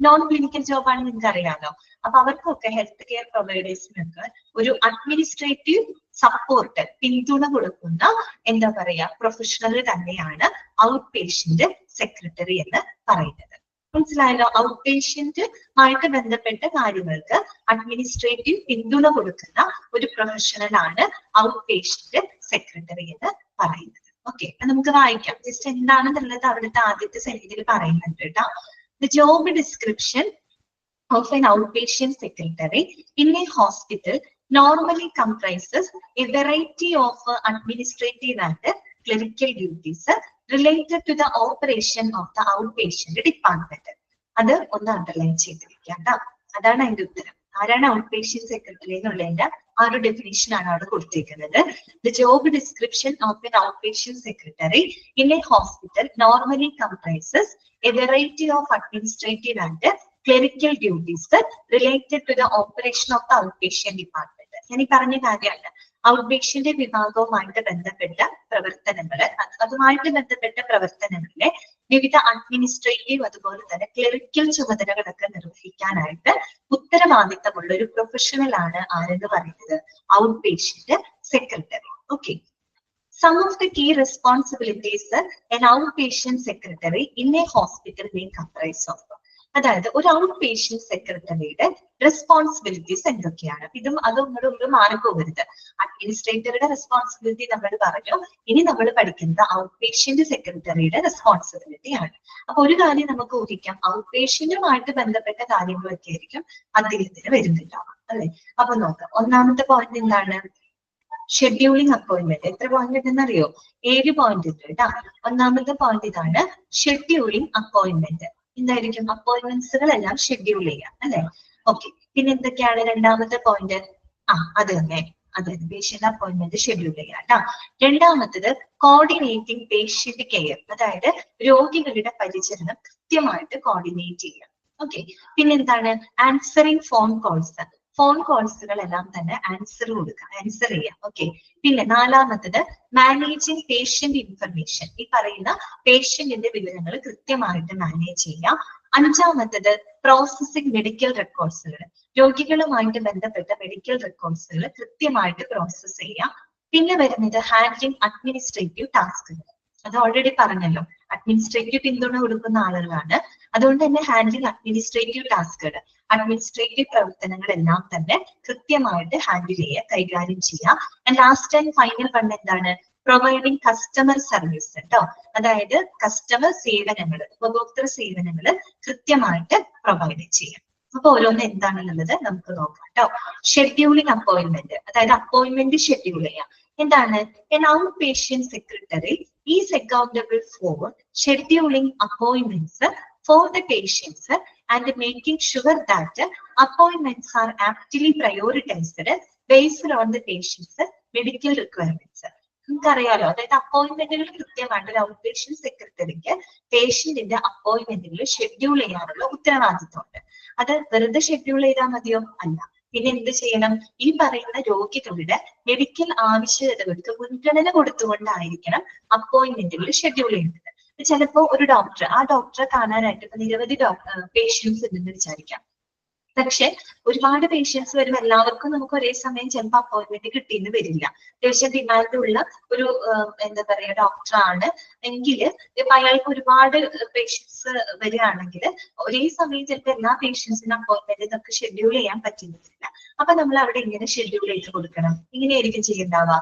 നോൺ ക്ലിനിക്കൽ ജോബാണ്, നിങ്ങൾക്ക് അറിയാമല്ലോ. അപ്പൊ അവർക്കൊക്കെ ഹെൽത്ത് കെയർ പ്രൊവൈഡേഴ്സിനൊക്കെ ഒരു അഡ്മിനിസ്ട്രേറ്റീവ് സപ്പോർട്ട്, പിന്തുണ കൊടുക്കുന്ന എന്താ പറയാ പ്രൊഫഷണൽ തന്നെയാണ് ഔട്ട് പേഷ്യന്റ് സെക്രട്ടറി എന്ന് പറയുന്നത്. മനസ്സിലായല്ലോ? ഔട്ട് പേഷ്യന്റുമായിട്ട് ബന്ധപ്പെട്ട കാര്യങ്ങൾക്ക് അഡ്മിനിസ്ട്രേറ്റീവ് പിന്തുണ കൊടുക്കുന്ന ഒരു പ്രൊഫഷണൽ ആണ് ഔട്ട് പേഷ്യന്റ് സെക്രട്ടറി എന്ന് പറയുന്നത്. ഓക്കെ, നമുക്ക് വായിക്കാം. ജസ്റ്റ് എന്താണെന്നുള്ളത് അവിടുത്തെ ആദ്യത്തെ സെന്റൻസിൽ പറയുന്നുണ്ട് കേട്ടോ. The job description of an outpatient secretary in a hospital normally comprises a variety of administrative and clerical duties related to the operation of the outpatient department. അത് ഒന്ന് അണ്ടർലൈൻ ചെയ്തിരിക്കാം കേട്ടോ. അതാണ് അതിന്റെ ഉത്തരം. ആരാണ് ഔട്ട് പേഷ്യന്റ് സെക്രട്ടറി എന്നുള്ളതിന്റെ ആ ഒരു ഡെഫിനിഷൻ ആണ് അവിടെ കൊടുത്തിരിക്കുന്നത്. The job description of an outpatient secretary in a hospital normally comprises a variety of administrative and clerical duties related to the operation of the outpatient department. ഞാൻ ഈ പറഞ്ഞ കാര്യമല്ല, ഔട്ട് പേഷ്യന്റ് വിഭാഗവുമായിട്ട് ബന്ധപ്പെട്ട പ്രവർത്തനങ്ങൾ, അതുമായിട്ട് ബന്ധപ്പെട്ട പ്രവർത്തനങ്ങളിലെ വിവിധ അഡ്മിനിസ്ട്രേറ്റീവ് അതുപോലെ തന്നെ ക്ലറിക്കൽ ചുമതലകളൊക്കെ നിർവഹിക്കാനായിട്ട് ഉത്തരവാദിത്തമുള്ള ഒരു പ്രൊഫഷണൽ ആണ് ആരെന്ന് പറയുന്നത് out patient secretary. Okay, some of the key responsibilities an outpatient secretary in a hospital may comprise of. അതായത് ഒരു ഔട്ട് പേഷ്യന്റ് സെക്രട്ടറിയുടെ റെസ്പോൺസിബിലിറ്റീസ് എന്തൊക്കെയാണ്? അതൊന്നും മാറിപ്പോകരുത്. അഡ്മിനിസ്ട്രേറ്ററുടെ റെസ്പോൺസിബിലിറ്റി നമ്മൾ പറഞ്ഞു. ഇനി നമ്മൾ പഠിക്കുന്നത് ഔട്ട് പേഷ്യന്റ് സെക്രട്ടറിയുടെ റെസ്പോൺസിബിലിറ്റി ആണ്. അപ്പൊ ഒരു കാര്യം നമുക്ക് ഊഹിക്കാം, ഔട്ട് പേഷ്യന്റുമായിട്ട് ബന്ധപ്പെട്ട കാര്യങ്ങളൊക്കെ ആയിരിക്കും അദ്ദേഹത്തിന് വരുന്നുണ്ടാവാം അല്ലെ? അപ്പൊ നോക്കാം. ഒന്നാമത്തെ പോയിന്റ് എന്താണ്? Scheduling appointment. എത്ര പോയിന്റ് ഉണ്ടെന്ന് അറിയോ? 7 പോയിന്റ് ഉണ്ട് കേട്ടോ. ഒന്നാമത്തെ പോയിന്റ് ഇതാണ്, ഷെഡ്യൂളിംഗ് അപ്പോയിന്റ്മെന്റ്. എന്തായിരിക്കും? അപ്പോയിന്റ്മെന്റ്സുകളെല്ലാം ഷെഡ്യൂൾ ചെയ്യാം അല്ലെ? ഓക്കെ, പിന്നെ എന്തൊക്കെയാണ് രണ്ടാമത്തെ പോയിന്റ്? അത് തന്നെ പേഷ്യന്റ് അപ്പോയിന്റ്മെന്റ് ഷെഡ്യൂൾ ചെയ്യാം കേട്ടോ. രണ്ടാമത്തത് കോർഡിനേറ്റിംഗ് പേഷ്യന്റ് കെയർ, അതായത് രോഗികളുടെ പരിചരണം കൃത്യമായിട്ട് കോർഡിനേറ്റ് ചെയ്യാം. ഓക്കെ, പിന്നെന്താണ്? Answering phone calls. ഫോൺ കോൾസുകളെല്ലാം തന്നെ ആൻസർ ചെയ്യാം. ഓക്കെ, പിന്നെ നാലാമത്തത് മാനേജിങ് പേഷ്യന്റ് ഇൻഫർമേഷൻ. ഈ പറയുന്ന പേഷ്യന്റിന്റെ വിവരങ്ങൾ കൃത്യമായിട്ട് മാനേജ് ചെയ്യാം. അഞ്ചാമത്തത് പ്രോസസിംഗ് മെഡിക്കൽ റെക്കോർഡ്സുകൾ. രോഗികളുമായിട്ട് ബന്ധപ്പെട്ട മെഡിക്കൽ റെക്കോർഡ്സുകൾ കൃത്യമായിട്ട് പ്രോസസ് ചെയ്യാം. പിന്നെ വരുന്നത് ഹാൻഡ്ലിംഗ് അഡ്മിനിസ്ട്രേറ്റീവ് ടാസ്കുകൾ. അത് ഓൾറെഡി പറഞ്ഞല്ലോ, അഡ്മിനിസ്ട്രേറ്റീവ് പിന്തുണ കൊടുക്കുന്ന ആളുകളാണ്. അതുകൊണ്ട് തന്നെ ഹാൻഡ്ലിംഗ് അഡ്മിനിസ്ട്രേറ്റീവ് ടാസ്കുകൾ, അഡ്മിനിസ്ട്രേറ്റീവ് പ്രവർത്തനങ്ങളെല്ലാം തന്നെ കൃത്യമായിട്ട് കൈകാര്യം ചെയ്യാം. And last and final one എന്താണ്? പ്രൊവൈഡിങ് കസ്റ്റമർ സർവീസ് കേട്ടോ. അതായത് കസ്റ്റമർ സേവനങ്ങൾ, ഉപഭോക്തൃ സേവനങ്ങൾ കൃത്യമായിട്ട് പ്രൊവൈഡ് ചെയ്യാം. അപ്പൊ ഓരോന്ന് എന്താണെന്നുള്ളത് നമുക്ക് നോക്കാം കേട്ടോ. ഷെഡ്യൂളിംഗ് അപ്പോയിന്റ്മെന്റ്, അതായത് അപ്പോയിന്റ്മെന്റ് ഷെഡ്യൂൾ ചെയ്യാം. എന്താണ്? an outpatient secretary is accountable for scheduling appointments for the patients and making sure that appointments are aptly prioritized based on the patient's medical requirements. നമുക്കറിയാലോ, അതായത് അപ്പോയിന്റ്മെന്റുകൾ കൃത്യമായിട്ട് ഒരു ഔട്ട് പേഷ്യന്റ് സെക്രട്ടറിക്ക് പേഷ്യന്റിന്റെ അപ്പോയിന്റ്മെന്റുകൾ schedule ചെയ്യാനുള്ള ഉത്തരവാദിത്വമുണ്ട്. അത് വെറുതെ ഷെഡ്യൂൾ ചെയ്താൽ മതിയോ? അല്ല. പിന്നെ എന്ത് ചെയ്യണം? ഈ പറയുന്ന രോഗികളുടെ മെഡിക്കൽ ആവശ്യകതകൾക്ക് മുൻഗണന കൊടുത്തുകൊണ്ടായിരിക്കണം അപ്പോയിന്റ്മെന്റുകൾ ഷെഡ്യൂൾ ചെയ്യുന്നത്. ചിലപ്പോ ഒരു ഡോക്ടർ, ആ ഡോക്ടറെ കാണാനായിട്ട് ഇപ്പൊ നിരവധി പേഷ്യൻസ് ഉണ്ടെന്ന് വിചാരിക്കാം. പക്ഷെ ഒരുപാട് പേഷ്യൻസ് വരുമ്പോൾ എല്ലാവർക്കും നമുക്ക് ഒരേ സമയം ചിലപ്പോൾ അപ്പോയിന്റ്മെന്റ് കിട്ടിയെന്ന് വരില്ല. അത്യാവശ്യം ഡിമാൻഡുള്ള ഒരു എന്താ പറയാ ഡോക്ടറാണ് എങ്കിൽ ഇപ്പൊ അയാൾക്ക് ഒരുപാട് പേഷ്യൻസ് വരികയാണെങ്കിൽ ഒരേ സമയം ചിലപ്പോൾ എല്ലാ പേഷ്യൻസിനും അപ്പോയിന്റ്മെന്റ് നമുക്ക് ഷെഡ്യൂൾ ചെയ്യാൻ പറ്റുന്നില്ല. അപ്പൊ നമ്മൾ അവിടെ ഇങ്ങനെ ഷെഡ്യൂൾ ചെയ്ത് കൊടുക്കണം. ഇങ്ങനെയായിരിക്കും ചെയ്യേണ്ടാവുക.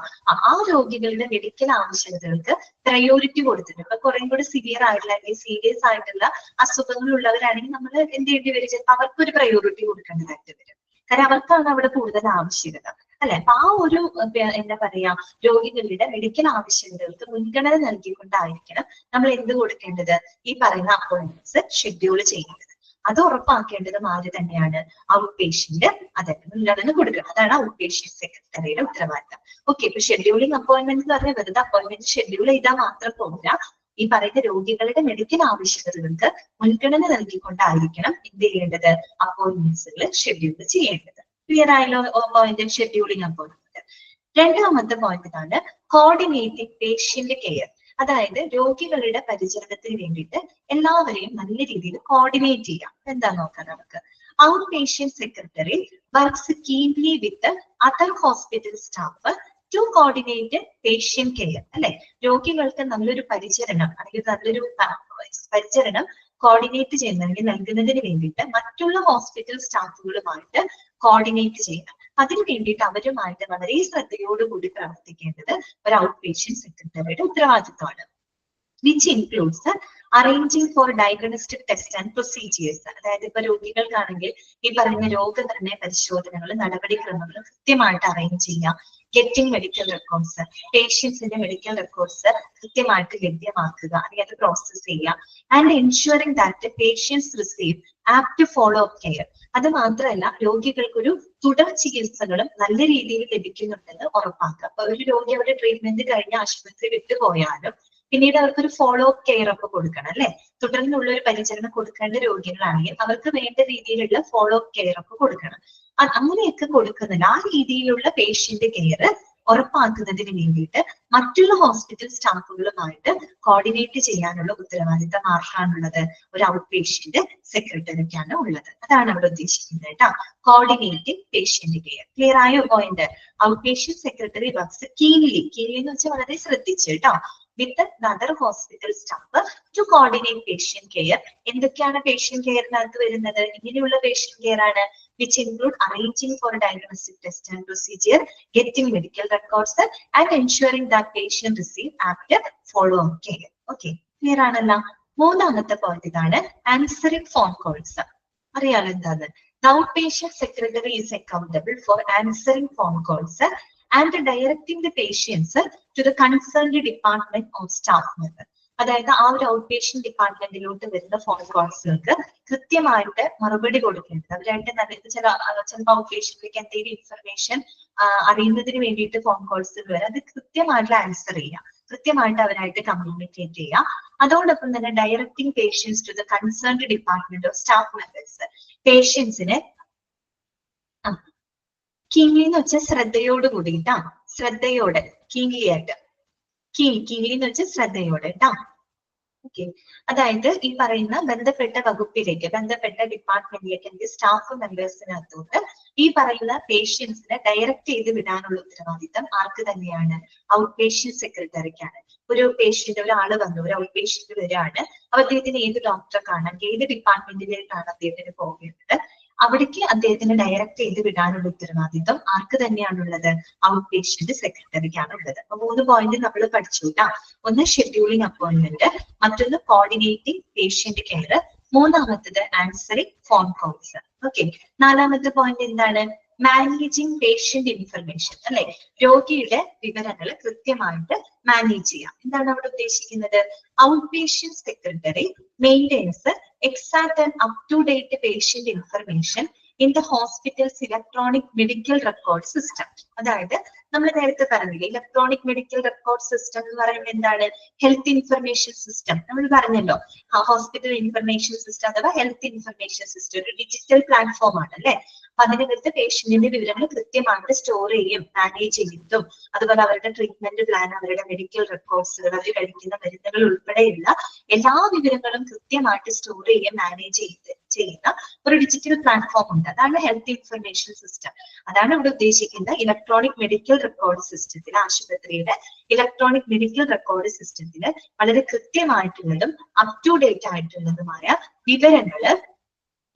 ആ രോഗികളുടെ മെഡിക്കൽ ആവശ്യകതകൾക്ക് പ്രയോറിറ്റി കൊടുത്തിട്ടുണ്ട്. ഇപ്പൊ കുറേ കൂടി സിവിയർ ആയിട്ടുള്ള അല്ലെങ്കിൽ സീരിയസ് ആയിട്ടുള്ള അസുഖങ്ങളുള്ളവരാണെങ്കിൽ നമ്മൾ എന്ത് ചെയ്യേണ്ടി വരും? ചിലപ്പോൾ അവർക്കൊരു പ്രയോറിറ്റി കൊടുക്കേണ്ടതായിട്ട് വരും. കാരണം അവർക്കാണ് അവിടെ കൂടുതൽ ആവശ്യകത, അല്ലെ? അപ്പൊ ആ ഒരു എന്താ പറയാ രോഗികളുടെ മെഡിക്കൽ ആവശ്യകതകൾക്ക് മുൻഗണന നൽകിക്കൊണ്ടായിരിക്കണം നമ്മൾ എന്ത് കൊടുക്കേണ്ടത്? ഈ പറയുന്ന അപ്പോയിന്റ്മെന്റ്സ് ഷെഡ്യൂൾ ചെയ്യേണ്ടത്. അത് ഉറപ്പാക്കേണ്ടത് ആര് തന്നെയാണ്? ഔട്ട് പേഷ്യന്റ് അതിന് മുൻഗണന കൊടുക്കണം. അതാണ് ഔട്ട് പേഷ്യന്റ് സെക്രട്ടറിയുടെ ഉത്തരവാദിത്തം. ഓക്കെ, ഇപ്പൊ ഷെഡ്യൂളിംഗ് അപ്പോയിന്റ്മെന്റ് എന്ന് പറഞ്ഞാൽ വെറുതെ അപ്പോയിന്റ്മെന്റ് ഷെഡ്യൂൾ ചെയ്താൽ മാത്രം പോരാ. ഈ പറയുന്ന രോഗികളുടെ മെഡിക്കൽ ആവശ്യകതകൾക്ക് മുൻഗണന നൽകിക്കൊണ്ടായിരിക്കണം എന്ത് ചെയ്യേണ്ടത്? അപ്പോയിന്റ്മെന്റ്സുകൾ ഷെഡ്യൂൾ ചെയ്യേണ്ടത്. ക്ലിയർ ആയല്ലോ? Point scheduling appointment. രണ്ടാമത്തെ പോയിന്റ് ഇതാണ്, കോർഡിനേറ്റിംഗ് പേഷ്യന്റ് കെയർ. അതായത് രോഗികളുടെ പരിചരണത്തിന് വേണ്ടിയിട്ട് എല്ലാവരെയും നല്ല രീതിയിൽ കോർഡിനേറ്റ് ചെയ്യാം. എന്താ നോക്കാം നമുക്ക്. Out patient secretary works keenly with other hospital staff to coordinate patient care. അല്ലെ? രോഗികൾക്ക് നല്ലൊരു പരിചരണം അല്ലെങ്കിൽ നല്ലൊരു പരിചരണം കോർഡിനേറ്റ് ചെയ്യുന്നതിന് നൽകുന്നതിന് വേണ്ടിയിട്ട് മറ്റുള്ള ഹോസ്പിറ്റൽ സ്റ്റാഫുകളുമായിട്ട് കോർഡിനേറ്റ് ചെയ്യണം. അതിനു വേണ്ടിയിട്ട് അവരുമായിട്ട് വളരെ ശ്രദ്ധയോടുകൂടി പ്രവർത്തിക്കേണ്ടത് ഒരു ഔട്ട് പേഷ്യന്റ് സെക്രട്ടറിയുടെ ഉത്തരവാദിത്വമാണ്. Which includes arranging for diagnostic test and procedures. അതായത് ഇപ്പൊ രോഗികൾക്കാണെങ്കിൽ ഈ പറയുന്ന രോഗനിർണയ പരിശോധനകളും നടപടിക്രമങ്ങളും കൃത്യമായിട്ട് അറേഞ്ച് ചെയ്യാം. ഗെറ്റിംഗ് മെഡിക്കൽ റെക്കോർഡ്സ്, പേഷ്യൻസിന്റെ മെഡിക്കൽ റെക്കോർഡ്സ് കൃത്യമായിട്ട് ലഭ്യമാക്കുക, അല്ലെങ്കിൽ അത് പ്രോസസ് ചെയ്യുക. And ensuring that patients receive apt follow up care. അത് മാത്രമല്ല, രോഗികൾക്കൊരു തുടർ ചികിത്സകളും നല്ല രീതിയിൽ ലഭിക്കുന്നുണ്ടെന്ന് ഉറപ്പാക്കുക. അപ്പൊ ഒരു രോഗി അവരുടെ ട്രീറ്റ്മെന്റ് കഴിഞ്ഞ് ആശുപത്രി വിട്ടുപോയാലും പിന്നീട് അവർക്കൊരു ഫോളോ അപ്പ് കെയർ ഒക്കെ കൊടുക്കണം, അല്ലെ? തുടർന്നുള്ള ഒരു പരിചരണം കൊടുക്കേണ്ട രോഗികളാണെങ്കിൽ അവർക്ക് വേണ്ട രീതിയിലുള്ള ഫോളോ അപ്പ് കെയർ ഒക്കെ കൊടുക്കണം. അങ്ങനെയൊക്കെ കൊടുക്കുന്നില്ല. ആ രീതിയിലുള്ള പേഷ്യന്റ് കെയർ ഉറപ്പാക്കുന്നതിന് വേണ്ടിയിട്ട് മറ്റുള്ള ഹോസ്പിറ്റൽ സ്റ്റാഫുകളുമായിട്ട് കോർഡിനേറ്റ് ചെയ്യാനുള്ള ഉത്തരവാദിത്തം ആർക്കാണുള്ളത്? ഒരു ഔട്ട് പേഷ്യന്റ് സെക്രട്ടറിക്കാണ് ഉള്ളത്. അതാണ് അവിടെ ഉദ്ദേശിക്കുന്നത് കേട്ടോ, കോർഡിനേറ്റിംഗ് പേഷ്യന്റ് കെയർ. ക്ലിയർ ആയോ point? Out patient secretary works keenly എന്ന് വെച്ചാൽ വളരെ ശ്രദ്ധിച്ചു കേട്ടോ, with other hospital staff to coordinate patient care. എന്തൊക്കെയാണ് പേഷ്യന്റ് കെയറിനകത്ത് വരുന്നത്? ഇങ്ങനെയുള്ള പേഷ്യന്റ് കെയർ ആണ്. which include arranging for diagnostic test and procedure, getting medical records, and ensuring that patient receive apt follow-up care. Okay, clear ആണല്ലോ? മൂന്നാമത്തെ point ഇതാണ്, answering phone calls. അറിയാലോ എന്താണ്? The outpatient secretary is accountable for answering phone calls and directing the patients to the concerned department or staff member. അതായത് ആ ഒരു out patient ഡിപ്പാർട്ട്മെന്റിലോട്ട് വരുന്ന phone കോൾസുകൾക്ക് കൃത്യമായിട്ട് മറുപടി കൊടുക്കേണ്ടത്. അവരായിട്ട് നല്ല ചിലപ്പോൾ ഔട്ട് പേഷ്യന്റിലേക്ക് എന്തെങ്കിലും ഇൻഫർമേഷൻ അറിയുന്നതിന് വേണ്ടിയിട്ട് ഫോൺ കോൾസ് വരെ അത് കൃത്യമായിട്ട് ആൻസർ ചെയ്യാം, കൃത്യമായിട്ട് അവരായിട്ട് കമ്മ്യൂണിക്കേറ്റ് ചെയ്യാം. അതോടൊപ്പം തന്നെ directing patients to the concerned department of staff members. പേഷ്യൻസിനെ കീൻലി എന്ന് വെച്ചാൽ ശ്രദ്ധയോട് കൂടിയിട്ടാ, ശ്രദ്ധയോടെ, കീൻലി ആയിട്ട്, കീൻലി എന്ന് വെച്ചാൽ ശ്രദ്ധയോടെ കേട്ടോ. ഓക്കെ, അതായത് ഈ പറയുന്ന ബന്ധപ്പെട്ട വകുപ്പിലേക്ക്, ബന്ധപ്പെട്ട ഡിപ്പാർട്ട്മെന്റിലേക്ക് അല്ലെങ്കിൽ സ്റ്റാഫ് മെമ്പേഴ്സിനകത്തോട്ട് ഈ പറയുന്ന പേഷ്യൻസിനെ ഡയറക്റ്റ് ചെയ്ത് വിടാനുള്ള ഉത്തരവാദിത്തം ആർക്ക് തന്നെയാണ്? ഔട്ട് പേഷ്യന്റ് സെക്രട്ടറിക്കാണ്. ഒരു പേഷ്യന്റ്, ഒരാള് വന്നു, ഒരു ഔട്ട് പേഷ്യന്റ് വരികയാണ്, അപ്പൊ അദ്ദേഹത്തിന് ഏത് ഡോക്ടറെ കാണാൻ, ഏത് ഡിപ്പാർട്ട്മെന്റിലേക്കാണ് അദ്ദേഹത്തിന് പോകേണ്ടത്, അവിടേക്ക് അദ്ദേഹത്തിന് ഡയറക്റ്റ് ചെയ്ത് വിടാനുള്ള ഉത്തരവാദിത്വം ആർക്ക് തന്നെയാണുള്ളത്? ഔട്ട് പേഷ്യന്റ് സെക്രട്ടറിക്കാണ് ഉള്ളത്. അപ്പൊ 3 പോയിന്റ് നമ്മൾ പഠിച്ചു കേട്ടോ. ഒന്ന് ഷെഡ്യൂളിംഗ് അപ്പോയിന്റ്മെന്റ്, മറ്റൊന്ന് കോർഡിനേറ്റിംഗ് പേഷ്യന്റ് കെയർ, മൂന്നാമത്തത് ആൻസറിംഗ് ഫോൺ കോൾസ്. ഓക്കെ, നാലാമത്തെ പോയിന്റ് എന്താണ്? മാനേജിങ് പേഷ്യന്റ് ഇൻഫർമേഷൻ, അല്ലെ? രോഗിയുടെ വിവരങ്ങൾ കൃത്യമായിട്ട് മാനേജ് ചെയ്യാം. എന്താണ് അവിടെ ഉദ്ദേശിക്കുന്നത്? Out patient secretary maintains exact and up-to-date patient information in the hospital's electronic medical record system. അതായത് നമ്മൾ നേരത്തെ പറഞ്ഞില്ലേ ഇലക്ട്രോണിക് മെഡിക്കൽ റെക്കോർഡ് സിസ്റ്റം എന്ന് പറയുന്നത് എന്താണ്? Health information system. നമ്മൾ പറഞ്ഞല്ലോ ഹോസ്പിറ്റൽ ഇൻഫർമേഷൻ സിസ്റ്റം അഥവാ ഹെൽത്ത് ഇൻഫർമേഷൻ സിസ്റ്റം ഒരു ഡിജിറ്റൽ പ്ലാറ്റ്ഫോം ആണ് അല്ലെ. അപ്പൊ അതിനകത്ത് പേഷ്യന്റിന്റെ വിവരങ്ങൾ കൃത്യമായിട്ട് സ്റ്റോർ ചെയ്യും, മാനേജ് ചെയ്യുന്നതും അതുപോലെ അവരുടെ ട്രീറ്റ്മെന്റ് പ്ലാൻ, അവരുടെ മെഡിക്കൽ റെക്കോർഡ്സുകൾ, അവർ കഴിക്കുന്ന മരുന്നുകൾ ഉൾപ്പെടെയുള്ള എല്ലാ വിവരങ്ങളും കൃത്യമായിട്ട് സ്റ്റോർ ചെയ്യുക, മാനേജ് ചെയ്യുന്ന ഒരു ഡിജിറ്റൽ പ്ലാറ്റ്ഫോം ഉണ്ട്. അതാണ് ഹെൽത്ത് ഇൻഫർമേഷൻ സിസ്റ്റം. അതാണ് ഇവിടെ ഉദ്ദേശിക്കുന്ന ഇലക്ട്രോണിക് മെഡിക്കൽ റെക്കോർഡ് സിസ്റ്റത്തിൽ. ആശുപത്രിയുടെ ഇലക്ട്രോണിക് മെഡിക്കൽ റെക്കോർഡ് സിസ്റ്റത്തിൽ വളരെ കൃത്യമായിട്ടുള്ളതും അപ് ടു ഡേറ്റ് ആയിട്ടുള്ളതുമായ വിവരങ്ങള്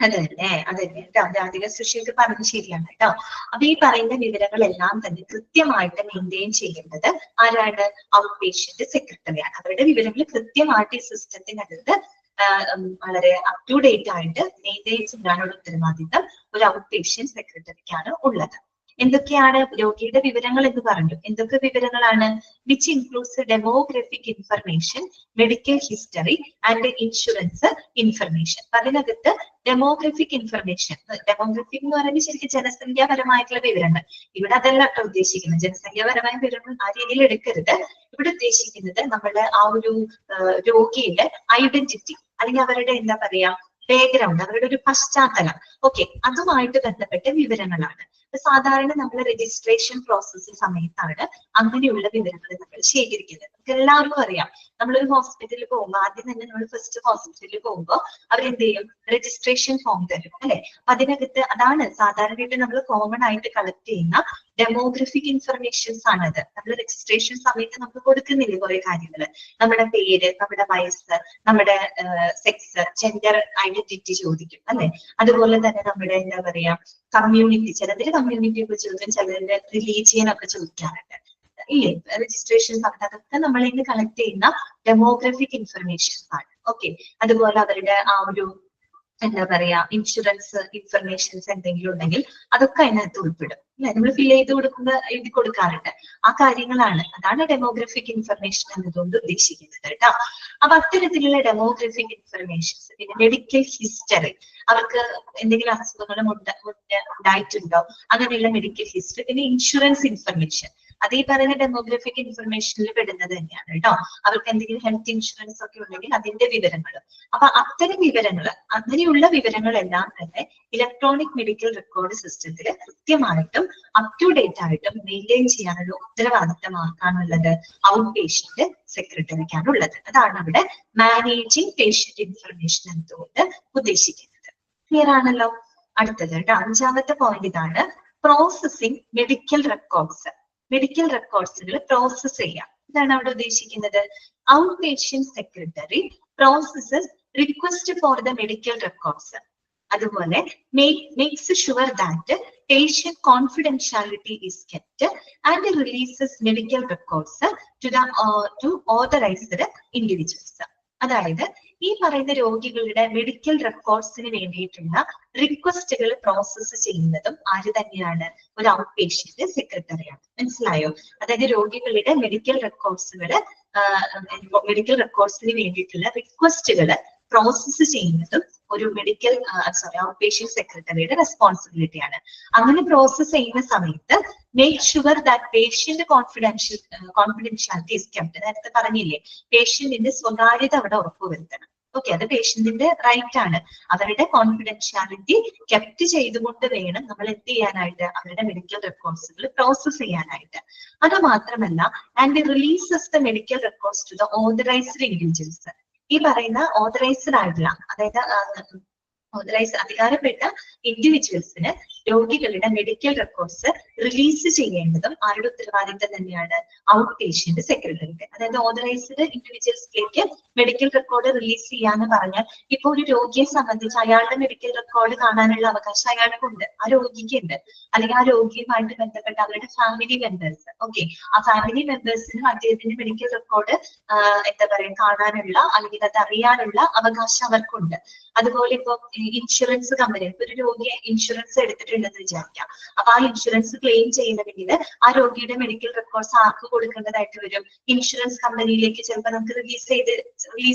അതന്നെ കേട്ടോ. അധികം സുശീൽക്ക് പറഞ്ഞ ശരിയാണ് കേട്ടോ. അപ്പൊ ഈ പറയുന്ന വിവരങ്ങളെല്ലാം തന്നെ കൃത്യമായിട്ട് മെയിൻറ്റെയിൻ ചെയ്യേണ്ടത് ആരാണ്? ഔട്ട് പേഷ്യന്റ് സെക്രട്ടറിയാണ്. അവരുടെ വിവരങ്ങൾ കൃത്യമായിട്ട് ഈ സിസ്റ്റത്തിനകത്ത് വളരെ അപ് ടു ഡേറ്റ് ആയിട്ട് മെയിൻറ്റെയിൻ ചെയ്യാനുള്ള ഉത്തരവാദിത്തം ഒരു ഔട്ട് പേഷ്യന്റ് സെക്രട്ടറിക്കാണ് ഉള്ളത്. എന്തൊക്കെയാണ് രോഗിയുടെ വിവരങ്ങൾ എന്ന് പറഞ്ഞു? എന്തൊക്കെ വിവരങ്ങളാണ്? Which includes demographic information, medical history and insurance information. അപ്പൊ അതിനകത്ത് ഡെമോഗ്രഫിക് ഇൻഫർമേഷൻ, ഡെമോഗ്രഫിക് എന്ന് പറയുന്നത് ശരിക്കും ജനസംഖ്യാപരമായിട്ടുള്ള വിവരങ്ങൾ. ഇവിടെ അതല്ല കേട്ടോ ഉദ്ദേശിക്കുന്നത്. ജനസംഖ്യാപരമായ വിവരങ്ങൾ ആ രീതിയിൽ എടുക്കരുത്. ഇവിടെ ഉദ്ദേശിക്കുന്നത് നമ്മുടെ ആ ഒരു രോഗിയുടെ ഐഡന്റിറ്റി അല്ലെങ്കിൽ അവരുടെ എന്താ പറയാ ബാക്ക്ഗ്രൗണ്ട്, അവരുടെ ഒരു പശ്ചാത്തലം, ഓക്കെ, അതുമായിട്ട് ബന്ധപ്പെട്ട വിവരങ്ങളാണ്. സാധാരണ നമ്മൾ രജിസ്ട്രേഷൻ പ്രോസസ് സമയത്താണ് അങ്ങനെയുള്ള വിവരങ്ങൾ നമ്മൾ ശേഖരിക്കുന്നത്. നമുക്ക് എല്ലാവർക്കും അറിയാം, നമ്മളൊരു ഹോസ്പിറ്റലിൽ പോകുമ്പോൾ ആദ്യം തന്നെ നമ്മൾ ഫസ്റ്റ് ഹോസ്പിറ്റലിൽ പോകുമ്പോൾ അവരെന്ത് ചെയ്യും? രജിസ്ട്രേഷൻ ഫോം തരും അല്ലെ. അതിനകത്ത് അതാണ് സാധാരണയായിട്ട് നമ്മൾ കോമൺ ആയിട്ട് കളക്ട് ചെയ്യുന്ന ഡെമോഗ്രഫിക് ഇൻഫർമേഷൻസ് ആണത്. നമ്മൾ രജിസ്ട്രേഷൻ സമയത്ത് നമുക്ക് കൊടുക്കുന്നില്ലേ കുറെ കാര്യങ്ങൾ, നമ്മുടെ പേര്, നമ്മുടെ വയസ്സ്, നമ്മുടെ സെക്സ്, ജെൻഡർ ഐഡന്റിറ്റി ചോദിക്കും അല്ലെ. അതുപോലെ തന്നെ നമ്മുടെ എന്താ പറയാ കമ്മ്യൂണിറ്റി, ചിലതിൽ കമ്മ്യൂണിറ്റിയെ കുറിച്ച് ചോദിക്കും, ചിലതിന്റെ റിലീജിയൻ ഒക്കെ ചോദിക്കാറുണ്ട് ഇല്ലേ. രജിസ്ട്രേഷൻ സമയത്ത് അതൊക്കെ നമ്മളിൽ നിന്ന് കളക്ട് ചെയ്യുന്ന ഡെമോഗ്രഫിക് ഇൻഫർമേഷൻസ് ആണ്. ഓക്കെ, അതുപോലെ അവരുടെ ആ ഒരു എന്താ പറയാ ഇൻഷുറൻസ് ഇൻഫർമേഷൻസ് എന്തെങ്കിലും ഉണ്ടെങ്കിൽ അതൊക്കെ അതിനകത്ത് ഉൾപ്പെടും അല്ലെ. നമ്മൾ ഫിൽ ചെയ്ത് എഴുതി കൊടുക്കാറുണ്ട്. ആ കാര്യങ്ങളാണ്, അതാണ് ഡെമോഗ്രഫിക് ഇൻഫർമേഷൻ എന്നതുകൊണ്ട് ഉദ്ദേശിക്കുന്നത് കേട്ടോ. അപ്പൊ അത്തരത്തിലുള്ള ഡെമോഗ്രഫിക് ഇൻഫർമേഷൻസ്, പിന്നെ മെഡിക്കൽ ഹിസ്റ്ററി, അവർക്ക് എന്തെങ്കിലും അസുഖങ്ങളും ഉണ്ടായിട്ടുണ്ടോ അങ്ങനെയുള്ള മെഡിക്കൽ ഹിസ്റ്ററി, പിന്നെ ഇൻഷുറൻസ് ഇൻഫർമേഷൻ, അത് ഈ പറയുന്ന ഡെമോഗ്രഫിക് ഇൻഫർമേഷനിൽ പെടുന്നത് തന്നെയാണ് കേട്ടോ. അവർക്ക് എന്തെങ്കിലും ഹെൽത്ത് ഇൻഷുറൻസ് ഒക്കെ ഉണ്ടെങ്കിൽ അതിന്റെ വിവരങ്ങൾ. അപ്പൊ അത്തരം വിവരങ്ങൾ, അങ്ങനെയുള്ള വിവരങ്ങളെല്ലാം തന്നെ ഇലക്ട്രോണിക് മെഡിക്കൽ റെക്കോർഡ് സിസ്റ്റത്തിൽ കൃത്യമായിട്ടും അപ് ടു ഡേറ്റ് ആയിട്ടും മെയിൻറ്റെയിൻ ചെയ്യാനുള്ള ഉത്തരവാദിത്തമാക്കാനുള്ളത് ഔട്ട് പേഷ്യന്റ് സെക്രട്ടറിക്കാണുള്ളത്. അതാണ് അവിടെ മാനേജിങ് പേഷ്യന്റ് ഇൻഫർമേഷൻ എന്നതുകൊണ്ട് ഉദ്ദേശിക്കുന്നത്. ക്ലിയർ ആണല്ലോ? അടുത്തത് കേട്ടോ, അഞ്ചാമത്തെ പോയിന്റ് ഇതാണ്, പ്രോസസിങ് മെഡിക്കൽ റെക്കോർഡ്സ്. മെഡിക്കൽ റെക്കോർഡ്സുകൾ പ്രോസസ് ചെയ്യാം. ഇതാണ് അവിടെ ഉദ്ദേശിക്കുന്നത്. Out patient secretary processes request for the medical records. അതുപോലെ makes sure that patient confidentiality is kept and releases medical records to authorized individuals. അതായത് ഈ പറയുന്ന രോഗികളുടെ മെഡിക്കൽ റെക്കോർഡ്സിന് വേണ്ടിയിട്ടുള്ള റിക്വസ്റ്റുകൾ പ്രോസസ്സ് ചെയ്യുന്നതും ആര് തന്നെയാണ്? ഒരു ഔട്ട് പേഷ്യന്റ് സെക്രട്ടറിയാണ്. മനസ്സിലായോ? അതായത് രോഗികളുടെ മെഡിക്കൽ റെക്കോർഡ്സിന് വേണ്ടിയിട്ടുള്ള റിക്വസ്റ്റുകൾ പ്രോസസ്സ് ചെയ്യുന്നതും ഒരു ഔട്ട് പേഷ്യന്റ് സെക്രട്ടറിയുടെ റെസ്പോൺസിബിലിറ്റിയാണ്. അങ്ങനെ പ്രോസസ്സ് ചെയ്യുന്ന സമയത്ത് make sure that patient confidentiality is kept. നേരത്തെ പറഞ്ഞില്ലേ, പേഷ്യന്റിന്റെ സ്വകാര്യത അവിടെ ഉറപ്പുവരുത്തണം. ഓക്കെ, അത് പേഷ്യന്റിന്റെ റൈറ്റ് ആണ്. അവരുടെ കോൺഫിഡൻഷ്യാലിറ്റി കെപ്റ്റ് ചെയ്തുകൊണ്ട് വേണം നമ്മൾ എന്ത് ചെയ്യാനായിട്ട്? അവരുടെ മെഡിക്കൽ റെക്കോർഡ്സുകൾ പ്രോസസ് ചെയ്യാനായിട്ട്. അത് മാത്രമല്ല, and releases the medical records to the authorised individuals. ഈ പറയുന്ന ഓതറൈസ്ഡ് ആയിട്ടുള്ള, അതായത് അധികാരപ്പെട്ട ഇൻഡിവിജ്വൽസിന് രോഗികളുടെ മെഡിക്കൽ റെക്കോർഡ്സ് റിലീസ് ചെയ്യേണ്ടതും ആരുടെ ഉത്തരവാദിത്തം തന്നെയാണ്? ഔട്ട് പേഷ്യന്റ് സെക്രട്ടറിയുടെ. അതായത് ഓതറൈസ്ഡ് ഇൻഡിവിജ്വൽസിലേക്ക് മെഡിക്കൽ റെക്കോർഡ് റിലീസ് ചെയ്യാന്ന് പറഞ്ഞാൽ, ഇപ്പൊ ഒരു രോഗിയെ സംബന്ധിച്ച് അയാളുടെ മെഡിക്കൽ റെക്കോർഡ് കാണാനുള്ള അവകാശം അയാൾക്കുണ്ട്, ആ രോഗിക്കുണ്ട്, അല്ലെങ്കിൽ ആ രോഗിയുമായിട്ട് ബന്ധപ്പെട്ട അവരുടെ ഫാമിലി മെമ്പേഴ്സ്, ഓക്കെ, ആ ഫാമിലി മെമ്പേഴ്സിന് അദ്ദേഹത്തിന്റെ മെഡിക്കൽ റെക്കോർഡ് എന്താ പറയാ കാണാനുള്ള അല്ലെങ്കിൽ അത് അറിയാനുള്ള അവകാശം അവർക്കുണ്ട്. അതുപോലെ ഇപ്പൊ ഇൻഷുറൻസ് കമ്പനി, ഇപ്പൊ ഒരു രോഗിയെ ഇൻഷുറൻസ് എടുത്തിട്ടുണ്ടെന്ന് വിചാരിക്കാം. അപ്പൊ ആ ഇൻഷുറൻസ് ക്ലെയിം ചെയ്യണമെങ്കിൽ ആ രോഗിയുടെ മെഡിക്കൽ റെക്കോർഡ്സ് ആർക്ക് കൊടുക്കേണ്ടതായിട്ട് വരും? ഇൻഷുറൻസ് കമ്പനിയിലേക്ക് ചിലപ്പോൾ നമുക്ക് റിലീസ്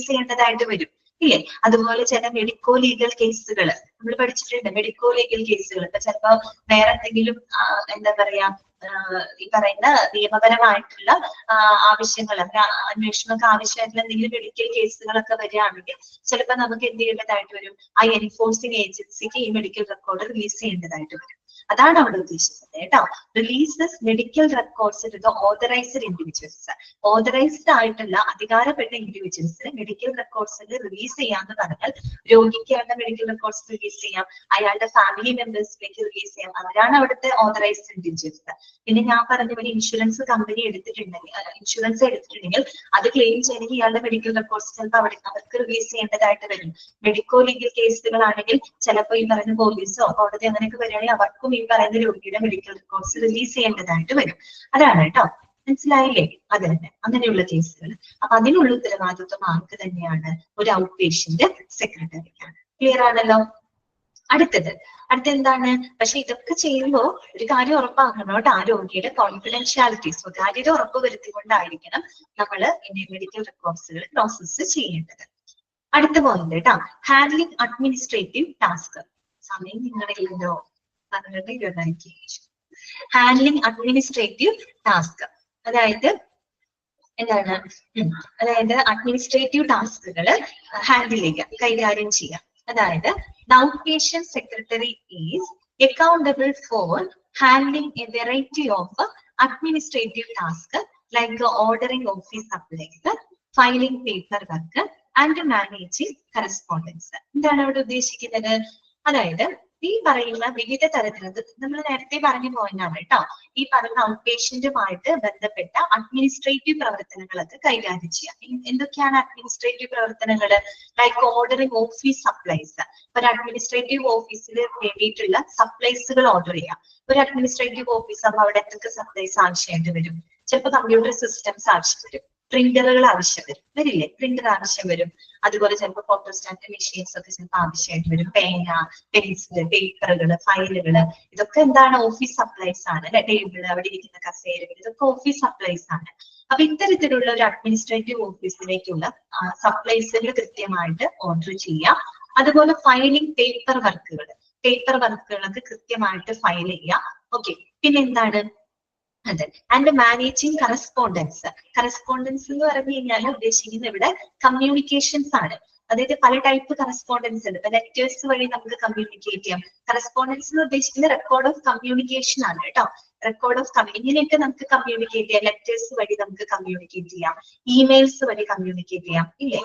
ചെയ്യേണ്ടതായിട്ട് വരും. ഇല്ലേ? അതുപോലെ ചില മെഡിക്കോ ലീഗൽ കേസുകൾ നമ്മൾ പഠിച്ചിട്ടുണ്ട്. മെഡിക്കോ ലീഗൽ കേസുകൾ ഇപ്പൊ ചിലപ്പോ വേറെ എന്തെങ്കിലും എന്താ പറയാ ഈ പറയുന്ന നിയമപരമായിട്ടുള്ള ആവശ്യങ്ങൾ അന്വേഷണമൊക്കെ ആവശ്യമായിട്ടുള്ള എന്തെങ്കിലും മെഡിക്കൽ കേസുകളൊക്കെ വരികയാണെങ്കിൽ ചിലപ്പോൾ നമുക്ക് എന്ത് ചെയ്യേണ്ടതായിട്ട് വരും? ആ എൻഫോഴ്സിംഗ് ഏജൻസിക്ക് ഈ മെഡിക്കൽ റെക്കോർഡ് റിലീസ് ചെയ്യേണ്ടതായിട്ട് വരും. അതാണ് അവിടെ ഉദ്ദേശിക്കുന്നത് കേട്ടോ. Releases medical records to the authorised individuals. Authorised ആയിട്ടുള്ള അധികാരപ്പെട്ട ഇൻഡിവിജ്വൽസിന് മെഡിക്കൽ റെക്കോർഡ്സ് റിലീസ് ചെയ്യാന്ന് പറഞ്ഞാൽ രോഗിക്ക് അയാളുടെ മെഡിക്കൽ റെക്കോർഡ്സ് റിലീസ് ചെയ്യാം, അയാളുടെ ഫാമിലി മെമ്പേഴ്സിലേക്ക് റിലീസ് ചെയ്യാം. അവരാണ് അവിടുത്തെ ഓതറൈസ്ഡ് ഇൻഡിവിജ്വൽസ്. പിന്നെ ഞാൻ പറഞ്ഞ പോലെ ഇൻഷുറൻസ് കമ്പനി ഇൻഷുറൻസ് എടുത്തിട്ടുണ്ടെങ്കിൽ അത് ക്ലെയിം ചെയ്യണമെങ്കിൽ ഇയാളുടെ മെഡിക്കൽ റെക്കോർഡ്സ് ചിലപ്പോൾ അവർക്ക് റിലീസ് ചെയ്യേണ്ടതായിട്ട് വരും. മെഡിക്കോ ലീഗൽ കേസുകളാണെങ്കിൽ ചിലപ്പോൾ ഈ പറയുന്ന പോലീസോ കോടതി അങ്ങനെയൊക്കെ വരികയാണെങ്കിൽ അവർക്കും ഈ പറയുന്ന രോഗിയുടെ മെഡിക്കൽ റെക്കോർഡ്സ് റിലീസ് ചെയ്യേണ്ടതായിട്ട് വരും. അതാണ് കേട്ടോ. മനസ്സിലായില്ലേ? അത് തന്നെ അങ്ങനെയുള്ള കേസുകൾ. അപ്പൊ അതിനുള്ള ഉത്തരവാദിത്വം ആർക്ക് തന്നെയാണ്? ഒരു ഔട്ട് പേഷ്യന്റ് സെക്രട്ടറിക്കാണ്. ക്ലിയർ ആണല്ലോ? അടുത്തത് എന്താണ്? പക്ഷെ ഇതൊക്കെ ചെയ്യുമ്പോൾ ഒരു കാര്യം ഉറപ്പാക്കണം കേട്ടോ, ആ രോഗിയുടെ കോൺഫിഡൻഷ്യാലിറ്റി, സ്വകാര്യത ഉറപ്പുവരുത്തിക്കൊണ്ടായിരിക്കണം നമ്മൾ മെഡിക്കൽ റെക്കോർഡ്സുകൾ പ്രോസസ്സ് ചെയ്യേണ്ടത്. അടുത്ത പോയിന്റ് കേട്ടോ, ഹാൻഡ്ലിംഗ് അഡ്മിനിസ്ട്രേറ്റീവ് ടാസ്ക്. സമയം നിങ്ങളില്ലല്ലോ, ഹാൻഡ്ലിംഗ് അഡ്മിനിസ്ട്രേറ്റീവ് ടാസ്ക് അതായത് എന്താണ്? അതായത് അഡ്മിനിസ്ട്രേറ്റീവ് ടാസ്കുകൾ ഹാൻഡിൽ ചെയ്യുക, കൈകാര്യം ചെയ്യാം. അതായത് the outpatient secretary is accountable for handling a variety of administrative tasks like ordering office supplies, filing paperwork and managing correspondence. എന്താണ് അവിടെ ഉദ്ദേശിക്കുന്നത്? അതായത് ഈ പറയുന്ന വിവിധ തരത്തിലുള്ള നമ്മൾ നേരത്തെ പറഞ്ഞു പോയിട്ടാണ് കേട്ടോ, ഈ പറയുന്ന ഔട്ട് പേഷ്യന്റുമായിട്ട് ബന്ധപ്പെട്ട അഡ്മിനിസ്ട്രേറ്റീവ് പ്രവർത്തനങ്ങളൊക്കെ കൈകാര്യം ചെയ്യാം. എന്തൊക്കെയാണ് അഡ്മിനിസ്ട്രേറ്റീവ് പ്രവർത്തനങ്ങൾ? Like ordering office supplies. ഒരു അഡ്മിനിസ്ട്രേറ്റീവ് ഓഫീസിൽ വേണ്ടിയിട്ടുള്ള സപ്ലൈസുകൾ ഓർഡർ ചെയ്യാം. ഒരു അഡ്മിനിസ്ട്രേറ്റീവ് ഓഫീസ് ആകുമ്പോൾ അവിടെ എന്തൊക്കെ സപ്ലൈസ് ആവശ്യമായിട്ട് വരും? ചിലപ്പോൾ കമ്പ്യൂട്ടർ സിസ്റ്റംസ് ആവശ്യം വരും, പ്രിന്ററുകൾ ആവശ്യം വരില്ലേ? പ്രിന്റർ ആവശ്യം വരും. അതുപോലെ ചിലപ്പോൾ ഫോട്ടോസ്റ്റാറ്റ് മെഷീൻസ് ഒക്കെ ചിലപ്പോൾ ആവശ്യമായിട്ട് വരും. പേന, പെൻസില്, പേപ്പറുകള്, ഫയലുകള്, ഇതൊക്കെ എന്താണ്? ഓഫീസ് സപ്ലൈസ് ആണ് അല്ലെ? ടേബിള്, അവിടെ ഇരിക്കുന്ന കസേരകൾ, ഇതൊക്കെ ഓഫീസ് സപ്ലൈസ് ആണ്. അപ്പൊ ഇത്തരത്തിലുള്ള ഒരു അഡ്മിനിസ്ട്രേറ്റീവ് ഓഫീസിലേക്കുള്ള സപ്ലൈസുകൾ കൃത്യമായിട്ട് ഓർഡർ ചെയ്യാം. അതുപോലെ ഫയലിംഗ് പേപ്പർ വർക്കുകളൊക്കെ കൃത്യമായിട്ട് ഫയൽ ചെയ്യാം. ഓക്കെ, പിന്നെന്താണ്? അതെ, ആൻഡ് മാനേജിങ് കറസ്പോണ്ടൻസ്. കറസ്പോണ്ടൻസ് എന്ന് പറഞ്ഞു കഴിഞ്ഞാൽ ഉദ്ദേശിക്കുന്നത് ഇവിടെ കമ്മ്യൂണിക്കേഷൻസ് ആണ്. അതായത് പല ടൈപ്പ് കറസ്പോണ്ടൻസ് ഉണ്ട്. ഇപ്പൊ ലെറ്റേഴ്സ് വഴി നമുക്ക് കമ്മ്യൂണിക്കേറ്റ് ചെയ്യാം. കറസ്പോണ്ടൻസ് എന്ന് ഉദ്ദേശിക്കുന്നത് റെക്കോർഡ് ഓഫ് കമ്മ്യൂണിക്കേഷൻ ആണ് കേട്ടോ. റെക്കോർഡ് ഓഫ് ഇങ്ങനെയൊക്കെ നമുക്ക് കമ്മ്യൂണിക്കേറ്റ് ചെയ്യാം. ലെറ്റേഴ്സ് വഴി നമുക്ക് കമ്മ്യൂണിക്കേറ്റ് ചെയ്യാം, ഇമെയിൽസ് വഴി കമ്മ്യൂണിക്കേറ്റ് ചെയ്യാം, ഇല്ലേ?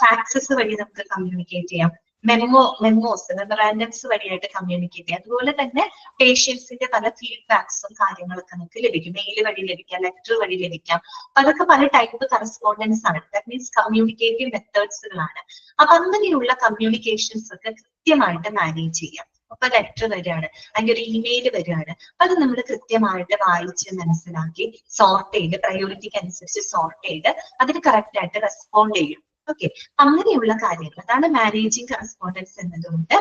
ഫാക്സസ് വഴി നമുക്ക് കമ്മ്യൂണിക്കേറ്റ് ചെയ്യാം, മെമ്മോറാൻഡംസ് വഴിയായിട്ട് കമ്മ്യൂണിക്കേറ്റ് ചെയ്യാം. അതുപോലെ തന്നെ പേഷ്യൻസിന്റെ പല ഫീഡ്ബാക്സും കാര്യങ്ങളൊക്കെ നമുക്ക് ലഭിക്കും. മെയിൽ വഴി ലഭിക്കാം, ലെറ്റർ വഴി ലഭിക്കാം. അപ്പൊ അതൊക്കെ പല ടൈപ്പ് കറസ്പോണ്ടൻസ് ആണ്. ദാറ്റ് മീൻസ് കമ്മ്യൂണിക്കേറ്റീവ് മെത്തേഡ്സുകളാണ്. അപ്പൊ അങ്ങനെയുള്ള കമ്മ്യൂണിക്കേഷൻസ് ഒക്കെ കൃത്യമായിട്ട് മാനേജ് ചെയ്യാം. അപ്പൊ ലെറ്റർ വരികയാണ്, അല്ലെങ്കിൽ ഒരു ഇമെയിൽ വരികയാണ്, അത് നമ്മൾ കൃത്യമായിട്ട് വായിച്ച് മനസ്സിലാക്കി സോർട്ട് ചെയ്ത് പ്രയോറിറ്റിക്ക് അനുസരിച്ച് സോർട്ട് ചെയ്ത് അതിന് കറക്റ്റ് ആയിട്ട് റെസ്പോണ്ട് ചെയ്യും. ഓക്കെ, അങ്ങനെയുള്ള കാര്യങ്ങൾ അതാണ് മാനേജിങ് കറസ്പോണ്ടൻസ് എന്നതുകൊണ്ട്.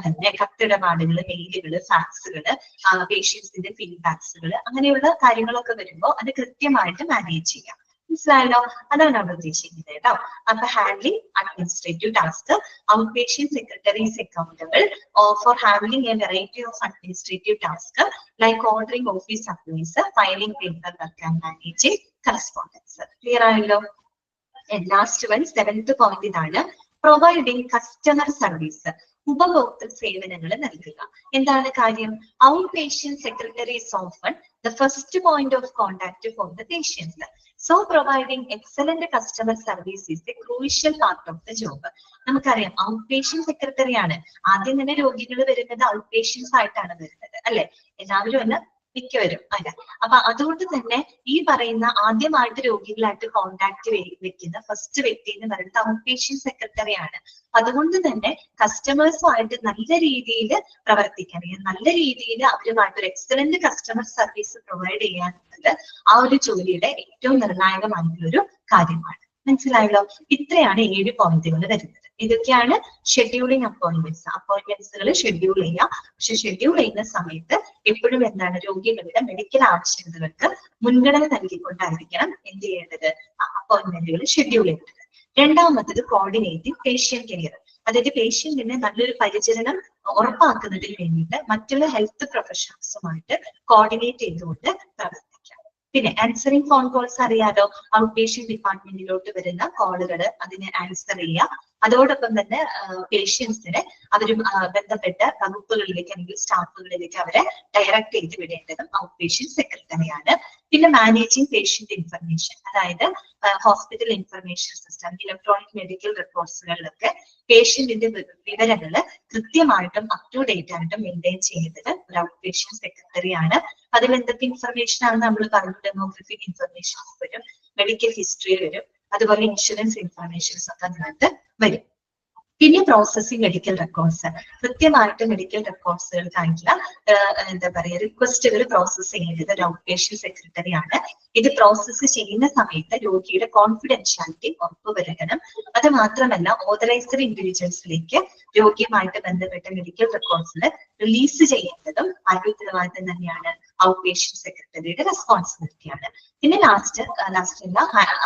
തന്നെ കത്തിടപാടുകൾ, മെയിലുകൾ, ഫാക്സുകള്, പേഷ്യൻസിന്റെ ഫീഡ്ബാക്സുകൾ, അങ്ങനെയുള്ള കാര്യങ്ങളൊക്കെ വരുമ്പോൾ അത് കൃത്യമായിട്ട് മാനേജ് ചെയ്യാം. മനസ്സിലായല്ലോ? അതാണ് അവിടെ ഉദ്ദേശിക്കുന്നത് കേട്ടോ. അപ്പൊ handling administrative task, out patient secretary is accountable for handling A variety of administrative task like ordering office supplies, filing paper work and managing correspondence. Clear ആയല്ലോ? ലാസ്റ്റ് വൺ, സെവൻത് പോയിന്റ് ഇതാണ്, providing customer service. ഉപഭോക്തൃ സേവനങ്ങൾ നൽകുക. എന്താണ് കാര്യം? Out patient secretary is often the first point of contact for the patients. So providing excellent customer service is a crucial part of the job. നമുക്കറിയാം out patient secretary ആണ്. ആദ്യം തന്നെ രോഗികൾ വരുന്നത് ഔട്ട് പേഷ്യൻസ് ആയിട്ടാണ് വരുന്നത് അല്ലെ? എല്ലാവരും അല്ല, മിക്കവരും അല്ല. അപ്പൊ അതുകൊണ്ട് തന്നെ ഈ പറയുന്ന ആദ്യമായിട്ട് രോഗികളായിട്ട് കോണ്ടാക്ട് വെക്കുന്ന ഫസ്റ്റ് വ്യക്തി എന്ന് പറയുന്നത് ഔട്ട് പേഷ്യന്റ് സെക്രട്ടറി ആണ്. അതുകൊണ്ട് തന്നെ കസ്റ്റമേഴ്സുമായിട്ട് നല്ല രീതിയിൽ പ്രവർത്തിക്കാൻ, നല്ല രീതിയിൽ അവരുമായിട്ട് ഒരു എക്സലന്റ് കസ്റ്റമർ സർവീസ് പ്രൊവൈഡ് ചെയ്യാനുള്ളത് ആ ഒരു ജോലിയുടെ ഏറ്റവും നിർണായകമായിട്ടുള്ള ഒരു കാര്യമാണ്. മനസ്സിലായല്ലോ? ഇത്രയാണ് 7 പോയിന്റുകൾ വരുന്നത്. ഇതൊക്കെയാണ് ഷെഡ്യൂളിംഗ് അപ്പോയിന്റ്മെന്റ്സുകൾ ഷെഡ്യൂൾ ചെയ്യുക. പക്ഷെ ഷെഡ്യൂൾ ചെയ്യുന്ന സമയത്ത് എപ്പോഴും എന്താണ്, രോഗികളുടെ മെഡിക്കൽ ആവശ്യകതകൾക്ക് മുൻഗണന നൽകിക്കൊണ്ടായിരിക്കണം എന്ത് ചെയ്യേണ്ടത്, അപ്പോയിന്റ്മെന്റുകൾ ഷെഡ്യൂൾ ചെയ്യേണ്ടത്. രണ്ടാമത്തത് കോർഡിനേറ്റിംഗ് പേഷ്യന്റ് കെയർ. അതായത് പേഷ്യന്റിന് നല്ലൊരു പരിചരണം ഉറപ്പാക്കുന്നതിന് വേണ്ടിയിട്ട് മറ്റുള്ള ഹെൽത്ത് പ്രൊഫഷണൽസുമായിട്ട് കോർഡിനേറ്റ് ചെയ്തുകൊണ്ട് പ്രവർത്തിക്കാം. പിന്നെ ആൻസറിങ് ഫോൺ കോൾസ് അറിയാലോ, ഔട്ട് പേഷ്യന്റ് ഡിപ്പാർട്ട്മെന്റിലോട്ട് വരുന്ന കോളുകൾ അതിനെ ആൻസർ ചെയ്യുക. അതോടൊപ്പം തന്നെ പേഷ്യൻസിനെ അവരും ബന്ധപ്പെട്ട വകുപ്പുകളിലേക്ക് അല്ലെങ്കിൽ സ്റ്റാഫുകളിലേക്ക് അവരെ ഡയറക്ട് ചെയ്ത് വിടേണ്ടതും ഔട്ട് പേഷ്യന്റ് സെക്രട്ടറിയാണ്. പിന്നെ മാനേജിങ് പേഷ്യന്റ് ഇൻഫർമേഷൻ, അതായത് hospital information system, electronic medical റെക്കോർഡ്സുകളിലൊക്കെ പേഷ്യന്റിന്റെ വിവരങ്ങൾ കൃത്യമായിട്ടും അപ് ടു ഡേറ്റ് ആയിട്ടും മെയിൻറ്റെയിൻ ചെയ്യുന്നത് ഒരു ഔട്ട് പേഷ്യന്റ് സെക്രട്ടറിയാണ്. അതിൽ എന്തൊക്കെ ഇൻഫർമേഷൻ ആണ് നമ്മൾ പറഞ്ഞു? ഡെമോഗ്രഫിക് ഇൻഫർമേഷൻസ് വരും, മെഡിക്കൽ ഹിസ്റ്ററി വരും, അതുപോലെ ഇൻഷുറൻസ് ഇൻഫർമേഷൻസ് ഒക്കെ അതിനകത്ത് വരും. പിന്നെ പ്രോസസ്സിംഗ് മെഡിക്കൽ റെക്കോർഡ്സ്, കൃത്യമായിട്ട് മെഡിക്കൽ റെക്കോർഡ്സുകൾക്കായിട്ടുള്ള എന്താ പറയുക റിക്വസ്റ്റുകൾ പ്രോസസ് ചെയ്യേണ്ടത് ഒരു ഔട്ട് പേഷ്യന്റ് സെക്രട്ടറിയാണ്. ഇത് പ്രോസസ്സ് ചെയ്യുന്ന സമയത്ത് രോഗിയുടെ കോൺഫിഡൻഷ്യാലിറ്റി ഉറപ്പുവരുത്തണം. അത് മാത്രമല്ല ഓതറൈസ്ഡ് ഇൻഡിവിജ്വൽസിലേക്ക് രോഗിയുമായിട്ട് ബന്ധപ്പെട്ട മെഡിക്കൽ റെക്കോർഡ്സിൽ റിലീസ് ചെയ്യേണ്ടതും ആരുടെ ഉത്തരവാദിത്തം തന്നെയാണ്? ഔട്ട് പേഷ്യന്റ് സെക്രട്ടറിയുടെ റെസ്പോൺസിബിലിറ്റിയാണ്. പിന്നെ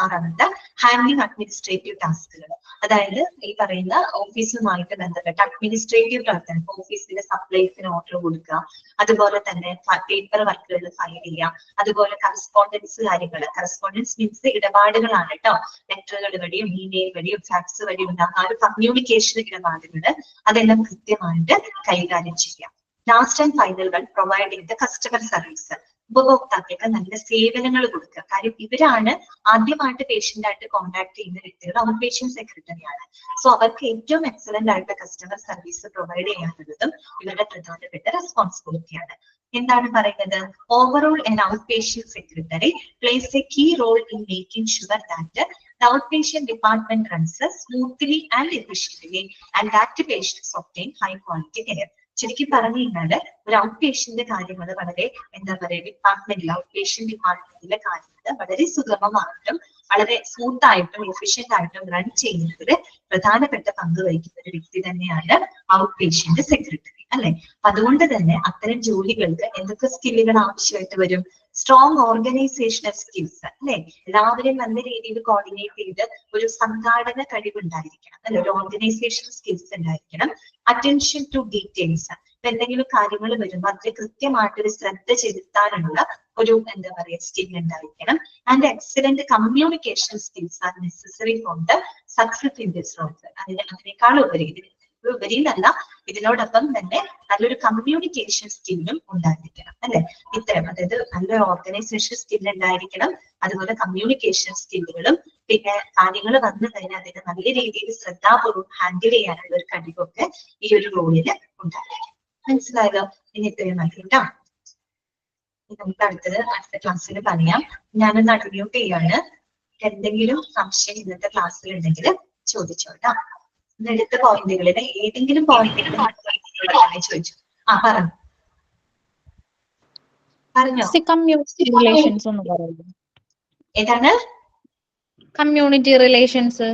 ആറാമത്തെ ഹാൻഡ്ലിംഗ് അഡ്മിനിസ്ട്രേറ്റീവ് ടാസ്കുകൾ, അതായത് ഈ പറയുന്ന ഓഫീസുമായിട്ട് ബന്ധപ്പെട്ട അഡ്മിനിസ്ട്രേറ്റീവ് പ്രവർത്തനം, ഓഫീസിലെ സപ്ലൈസിന് ഓർഡർ കൊടുക്കുക, അതുപോലെ തന്നെ പേപ്പർ വർക്കുകൾ ഫയൽ ചെയ്യുക, അതുപോലെ കറസ്പോണ്ടൻസ് കാര്യങ്ങൾ. കറസ്പോണ്ടൻസ് മീൻസ് ഇടപാടുകളാണ് കേട്ടോ. ലെറ്ററുകൾ വഴിയും ഇമെയിൽ വഴിയും ഫാക്സ് വഴിയും ഉണ്ടാകുന്ന ഒരു കമ്മ്യൂണിക്കേഷൻ ഇടപാടുകൾ അതെല്ലാം കൃത്യമായിട്ട് കൈകാര്യം ചെയ്യാം. Last and final one providing the customer service, ഉപഭോക്താക്കൾക്ക് നല്ല സേവനങ്ങൾ കൊടുക്കുക. കാര്യം ഇവരാണ് ആദ്യമായിട്ട് പേഷ്യന്റ് ആയിട്ട് കോൺടാക്ട് ചെയ്യുന്ന വ്യക്തികൾ, ഔട്ട് പേഷ്യന്റ് സെക്രട്ടറിയാണ്. സോ അവർക്ക് ഏറ്റവും എക്സലന്റ് ആയിട്ട് കസ്റ്റമർ സർവീസ് പ്രൊവൈഡ് ചെയ്യാനുള്ളതും ഇവരുടെ പ്രധാനപ്പെട്ട റെസ്പോൺസിബിലിറ്റിയാണ്. എന്താണ് പറയുന്നത്? Overall an outpatient secretary plays a key role in making sure that the outpatient department runs smoothly and efficiently and that patients obtain high quality care. ശരിക്കും പറഞ്ഞു കഴിഞ്ഞാല് ഒരു ഔട്ട് പേഷ്യന്റ് കാര്യങ്ങൾ വളരെ എന്താ പറയുക ഡിപ്പാർട്ട്മെന്റിൽ ഔട്ട് പേഷ്യന്റ് ഡിപ്പാർട്ട്മെന്റിലെ കാര്യങ്ങൾ വളരെ സുഗമമായിട്ടും വളരെ സ്മൂത്ത് ആയിട്ടും എഫിഷ്യന്റ് ആയിട്ടും റൺ ചെയ്യുന്നതിൽ പ്രധാനപ്പെട്ട പങ്ക് വഹിക്കുന്ന ഒരു വ്യക്തി തന്നെയാണ് ഔട്ട് പേഷ്യന്റ് സെക്രട്ടറി, അല്ലെ? അപ്പൊ അതുകൊണ്ട് തന്നെ അത്തരം ജോലികൾക്ക് എന്തൊക്കെ സ്കില്ലുകൾ ആവശ്യമായിട്ട് വരും? സ്ട്രോങ് ഓർഗനൈസേഷണൽ സ്കിൽസ്, അല്ലെ? എല്ലാവരെയും നല്ല രീതിയിൽ കോർഡിനേറ്റ് ചെയ്ത് ഒരു സംഘാടന കഴിവുണ്ടായിരിക്കണം, അല്ലെ? ഒരു ഓർഗനൈസേഷൻ സ്കിൽസ് ഉണ്ടായിരിക്കണം. അറ്റൻഷൻ ടു ഡീറ്റെയിൽസ്, ഇപ്പൊ എന്തെങ്കിലും കാര്യങ്ങൾ വരുമ്പോൾ അതിൽ കൃത്യമായിട്ടൊരു ശ്രദ്ധ ചെലുത്താനുള്ള ഒരു എന്താ പറയുക സ്കിൽ ഉണ്ടായിരിക്കണം. And excellent communication skills are necessary for the success in this role. അതിനേക്കാൾ ഉപരി ഉപരിന്നല്ല ഇതിനോടൊപ്പം തന്നെ നല്ലൊരു കമ്മ്യൂണിക്കേഷൻ സ്കില്ലും ഉണ്ടായിരിക്കണം, അല്ലെ? ഇത്തരം അതായത് നല്ലൊരു ഓർഗനൈസേഷൻ സ്കിൽ ഉണ്ടായിരിക്കണം, അതുപോലെ കമ്മ്യൂണിക്കേഷൻ സ്കില്ലുകളും, പിന്നെ കാര്യങ്ങൾ വന്നു കഴിഞ്ഞാൽ അതിനെ നല്ല രീതിയിൽ ശ്രദ്ധാപൂർവ്വം ഹാൻഡിൽ ചെയ്യാനുള്ള ഒരു കഴിവൊക്കെ ഈ ഒരു റോളിൽ ഉണ്ടായിരിക്കും. മനസ്സിലായല്ലോ? ഇനി ഇത്രയും മതി കേട്ടോ. നമുക്ക് അടുത്ത ക്ലാസ്സിൽ പറയാം. ഞാനൊന്ന് അൺമ്യൂട്ട് ചെയ്യാണ്. എന്തെങ്കിലും സംശയം ഇന്നത്തെ ക്ലാസ്സിൽ ഉണ്ടെങ്കിൽ ചോദിച്ചോട്ടോ. എടുത്ത പോയിന്റുകളിൽ ഏതെങ്കിലും പോയിന്റുകൾ ചോദിച്ചു. പറഞ്ഞോ. ഏതാണ്? Community relations.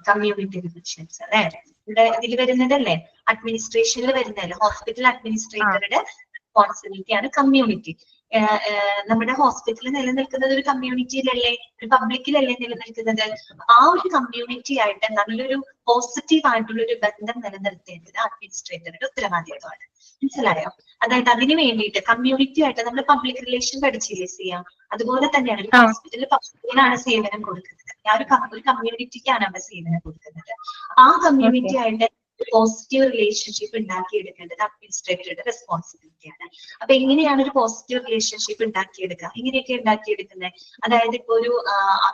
കമ്മ്യൂണിറ്റി റിലേഷൻസ് അല്ലെ ഇവിടെ ഇതിൽ വരുന്നതല്ലേ, അഡ്മിനിസ്ട്രേഷനിൽ വരുന്നതല്ലേ. ഹോസ്പിറ്റൽ അഡ്മിനിസ്ട്രേറ്ററുടെ റെസ്പോൺസിബിലിറ്റി ആണ് കമ്മ്യൂണിറ്റി. നമ്മുടെ ഹോസ്പിറ്റലിൽ നിലനിൽക്കുന്നത് ഒരു കമ്മ്യൂണിറ്റിയിലല്ലേ, ഒരു പബ്ലിക്കിലല്ലേ നിലനിൽക്കുന്നത്. ആ ഒരു കമ്മ്യൂണിറ്റി ആയിട്ട് നല്ലൊരു പോസിറ്റീവ് ആയിട്ടുള്ള ഒരു ബന്ധം നിലനിർത്തേണ്ടത് അഡ്മിനിസ്ട്രേറ്ററുടെ ഉത്തരവാദിത്വമാണ്. മനസ്സിലായോ? അതായത് അതിന് വേണ്ടിയിട്ട് കമ്മ്യൂണിറ്റി ആയിട്ട് നമ്മൾ പബ്ലിക് റിലേഷൻ പഠിച്ചില്ലേ ചെയ്യാം. അതുപോലെ തന്നെയാണ് ഒരു ഹോസ്പിറ്റലിൽ പബ്ലിക്കിനാണ് സേവനം കൊടുക്കുന്നത്, ഒരു കമ്മ്യൂണിറ്റിക്കാണ് അവിടെ സേവനം കൊടുക്കുന്നത്. ആ കമ്മ്യൂണിറ്റി ആയിട്ട് പോസിറ്റീവ് റിലേഷൻഷിപ്പ് ഉണ്ടാക്കിയെടുക്കേണ്ടത് അഡ്മിനിസ്ട്രേറ്ററുടെ റെസ്പോൺസിബിലിറ്റിയാണ്. അപ്പൊ എങ്ങനെയാണ് ഒരു പോസിറ്റീവ് റിലേഷൻഷിപ്പ് ഉണ്ടാക്കിയെടുക്കുക? ഇങ്ങനെയൊക്കെ ഉണ്ടാക്കിയെടുക്കുന്നത്, അതായത് ഇപ്പൊ ഒരു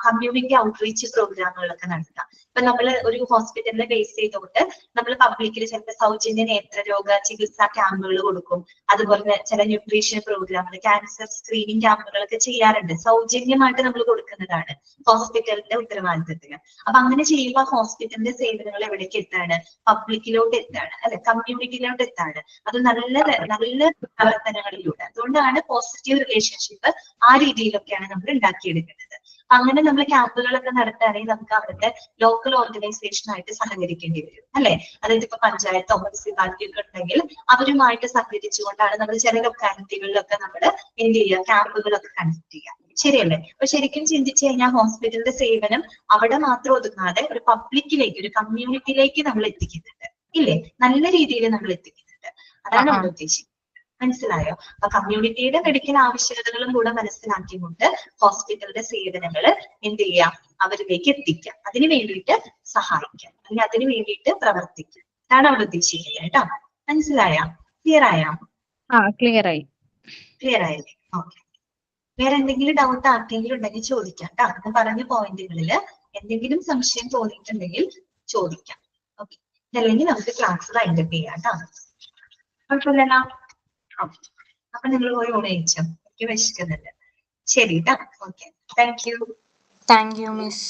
കമ്മ്യൂണിറ്റി ഔട്ട്റീച്ച് പ്രോഗ്രാമുകളൊക്കെ നടത്താം. ഇപ്പൊ നമ്മൾ ഒരു ഹോസ്പിറ്റലിനെ ബേസ് ചെയ്തുകൊണ്ട് നമ്മൾ പബ്ലിക്കിൽ ചിലപ്പോൾ സൗജന്യ നേത്രരോഗ ചികിത്സാ ക്യാമ്പുകൾ കൊടുക്കും. അതുപോലെ ചില ന്യൂട്രീഷൻ പ്രോഗ്രാമുകൾ, ക്യാൻസർ സ്ക്രീനിങ് ക്യാമ്പുകളൊക്കെ ചെയ്യാറുണ്ട്. സൗജന്യമായിട്ട് നമ്മൾ കൊടുക്കുന്നതാണ് ഹോസ്പിറ്റലിന്റെ ഉത്തരവാദിത്തത്തിന്. അപ്പൊ അങ്ങനെ ചെയ്യുമ്പോൾ ഹോസ്പിറ്റലിന്റെ സേവനങ്ങൾ എവിടേക്ക് എത്താണ്? പബ്ലിക്കിലോട്ട് എത്താണ്, അല്ലെ? കമ്മ്യൂണിറ്റിയിലോട്ട് എത്താണ്. അത് നല്ല പ്രവർത്തനങ്ങളിലൂടെ. അതുകൊണ്ടാണ് പോസിറ്റീവ് റിലേഷൻഷിപ്പ് ആ രീതിയിലൊക്കെയാണ് നമ്മൾ ഉണ്ടാക്കിയെടുക്കുന്നത്. അങ്ങനെ നമ്മൾ ക്യാമ്പുകളൊക്കെ നടത്തുകയാണെങ്കിൽ നമുക്ക് അവിടുത്തെ ലോക്കൽ ഓർഗനൈസേഷനായിട്ട് സഹകരിക്കേണ്ടി വരും അല്ലെ. അതായത് ഇപ്പൊ പഞ്ചായത്തോ മുനിസിപ്പാലിറ്റി ഒക്കെ ഉണ്ടെങ്കിൽ അവരുമായിട്ട് സഹകരിച്ചുകൊണ്ടാണ് നമ്മൾ ചില ലൊക്കാലിറ്റികളിലൊക്കെ നമ്മൾ എന്ത് ചെയ്യുക, ക്യാമ്പുകളൊക്കെ കണ്ടക്ട് ചെയ്യുക. ശരിയല്ലേ? അപ്പൊ ശരിക്കും ചിന്തിച്ചു കഴിഞ്ഞാൽ ഹോസ്പിറ്റലിന്റെ സേവനം അവിടെ മാത്രം ഒതുങ്ങാതെ ഒരു പബ്ലിക്കിലേക്ക്, ഒരു കമ്മ്യൂണിറ്റിയിലേക്ക് നമ്മൾ എത്തിക്കുന്നുണ്ട് ഇല്ലേ? നല്ല രീതിയിൽ നമ്മൾ എത്തിക്കുന്നുണ്ട്. അതാണ് നമ്മൾ ഉദ്ദേശിക്കുന്നത്. മനസ്സിലായോ? അപ്പൊ കമ്മ്യൂണിറ്റിയുടെ മെഡിക്കൽ ആവശ്യകതകളും കൂടെ മനസ്സിലാക്കിക്കൊണ്ട് ഹോസ്പിറ്റലിന്റെ സേവനങ്ങൾ എന്ത് ചെയ്യാം, അവരിലേക്ക് എത്തിക്കാം, അതിന് വേണ്ടിയിട്ട് സഹായിക്കാം, അല്ലെങ്കിൽ അതിന് വേണ്ടിയിട്ട് പ്രവർത്തിക്കാം. അതാണ് അവിടെ ഉദ്ദേശിക്കുന്നത് കേട്ടോ. മനസ്സിലായോ? ക്ലിയർ ആയോ? ക്ലിയർ ആയി. ക്ലിയർ ആയില്ലേ? ഓക്കെ. വേറെ എന്തെങ്കിലും ഡൗട്ട് ആർക്കെങ്കിലും ഉണ്ടെങ്കിൽ ചോദിക്കാം കേട്ടോ. ഞാൻ പറഞ്ഞ പോയിന്റുകളിൽ എന്തെങ്കിലും സംശയം തോന്നിയിട്ടുണ്ടെങ്കിൽ ചോദിക്കാം. ഓക്കെ. അല്ലെങ്കിൽ നമുക്ക് ക്ലാസ് വൈൻഡപ്പ് ചെയ്യാം കേട്ടോ. കുഴപ്പമില്ലല്ലോ? അപ്പൊ നിങ്ങൾ പോയി ഊണ് കഴിച്ചോ? എനിക്ക് വിശക്കുന്നുണ്ട്. ശരി കേട്ടോ. Okay. Thank you. Thank you miss.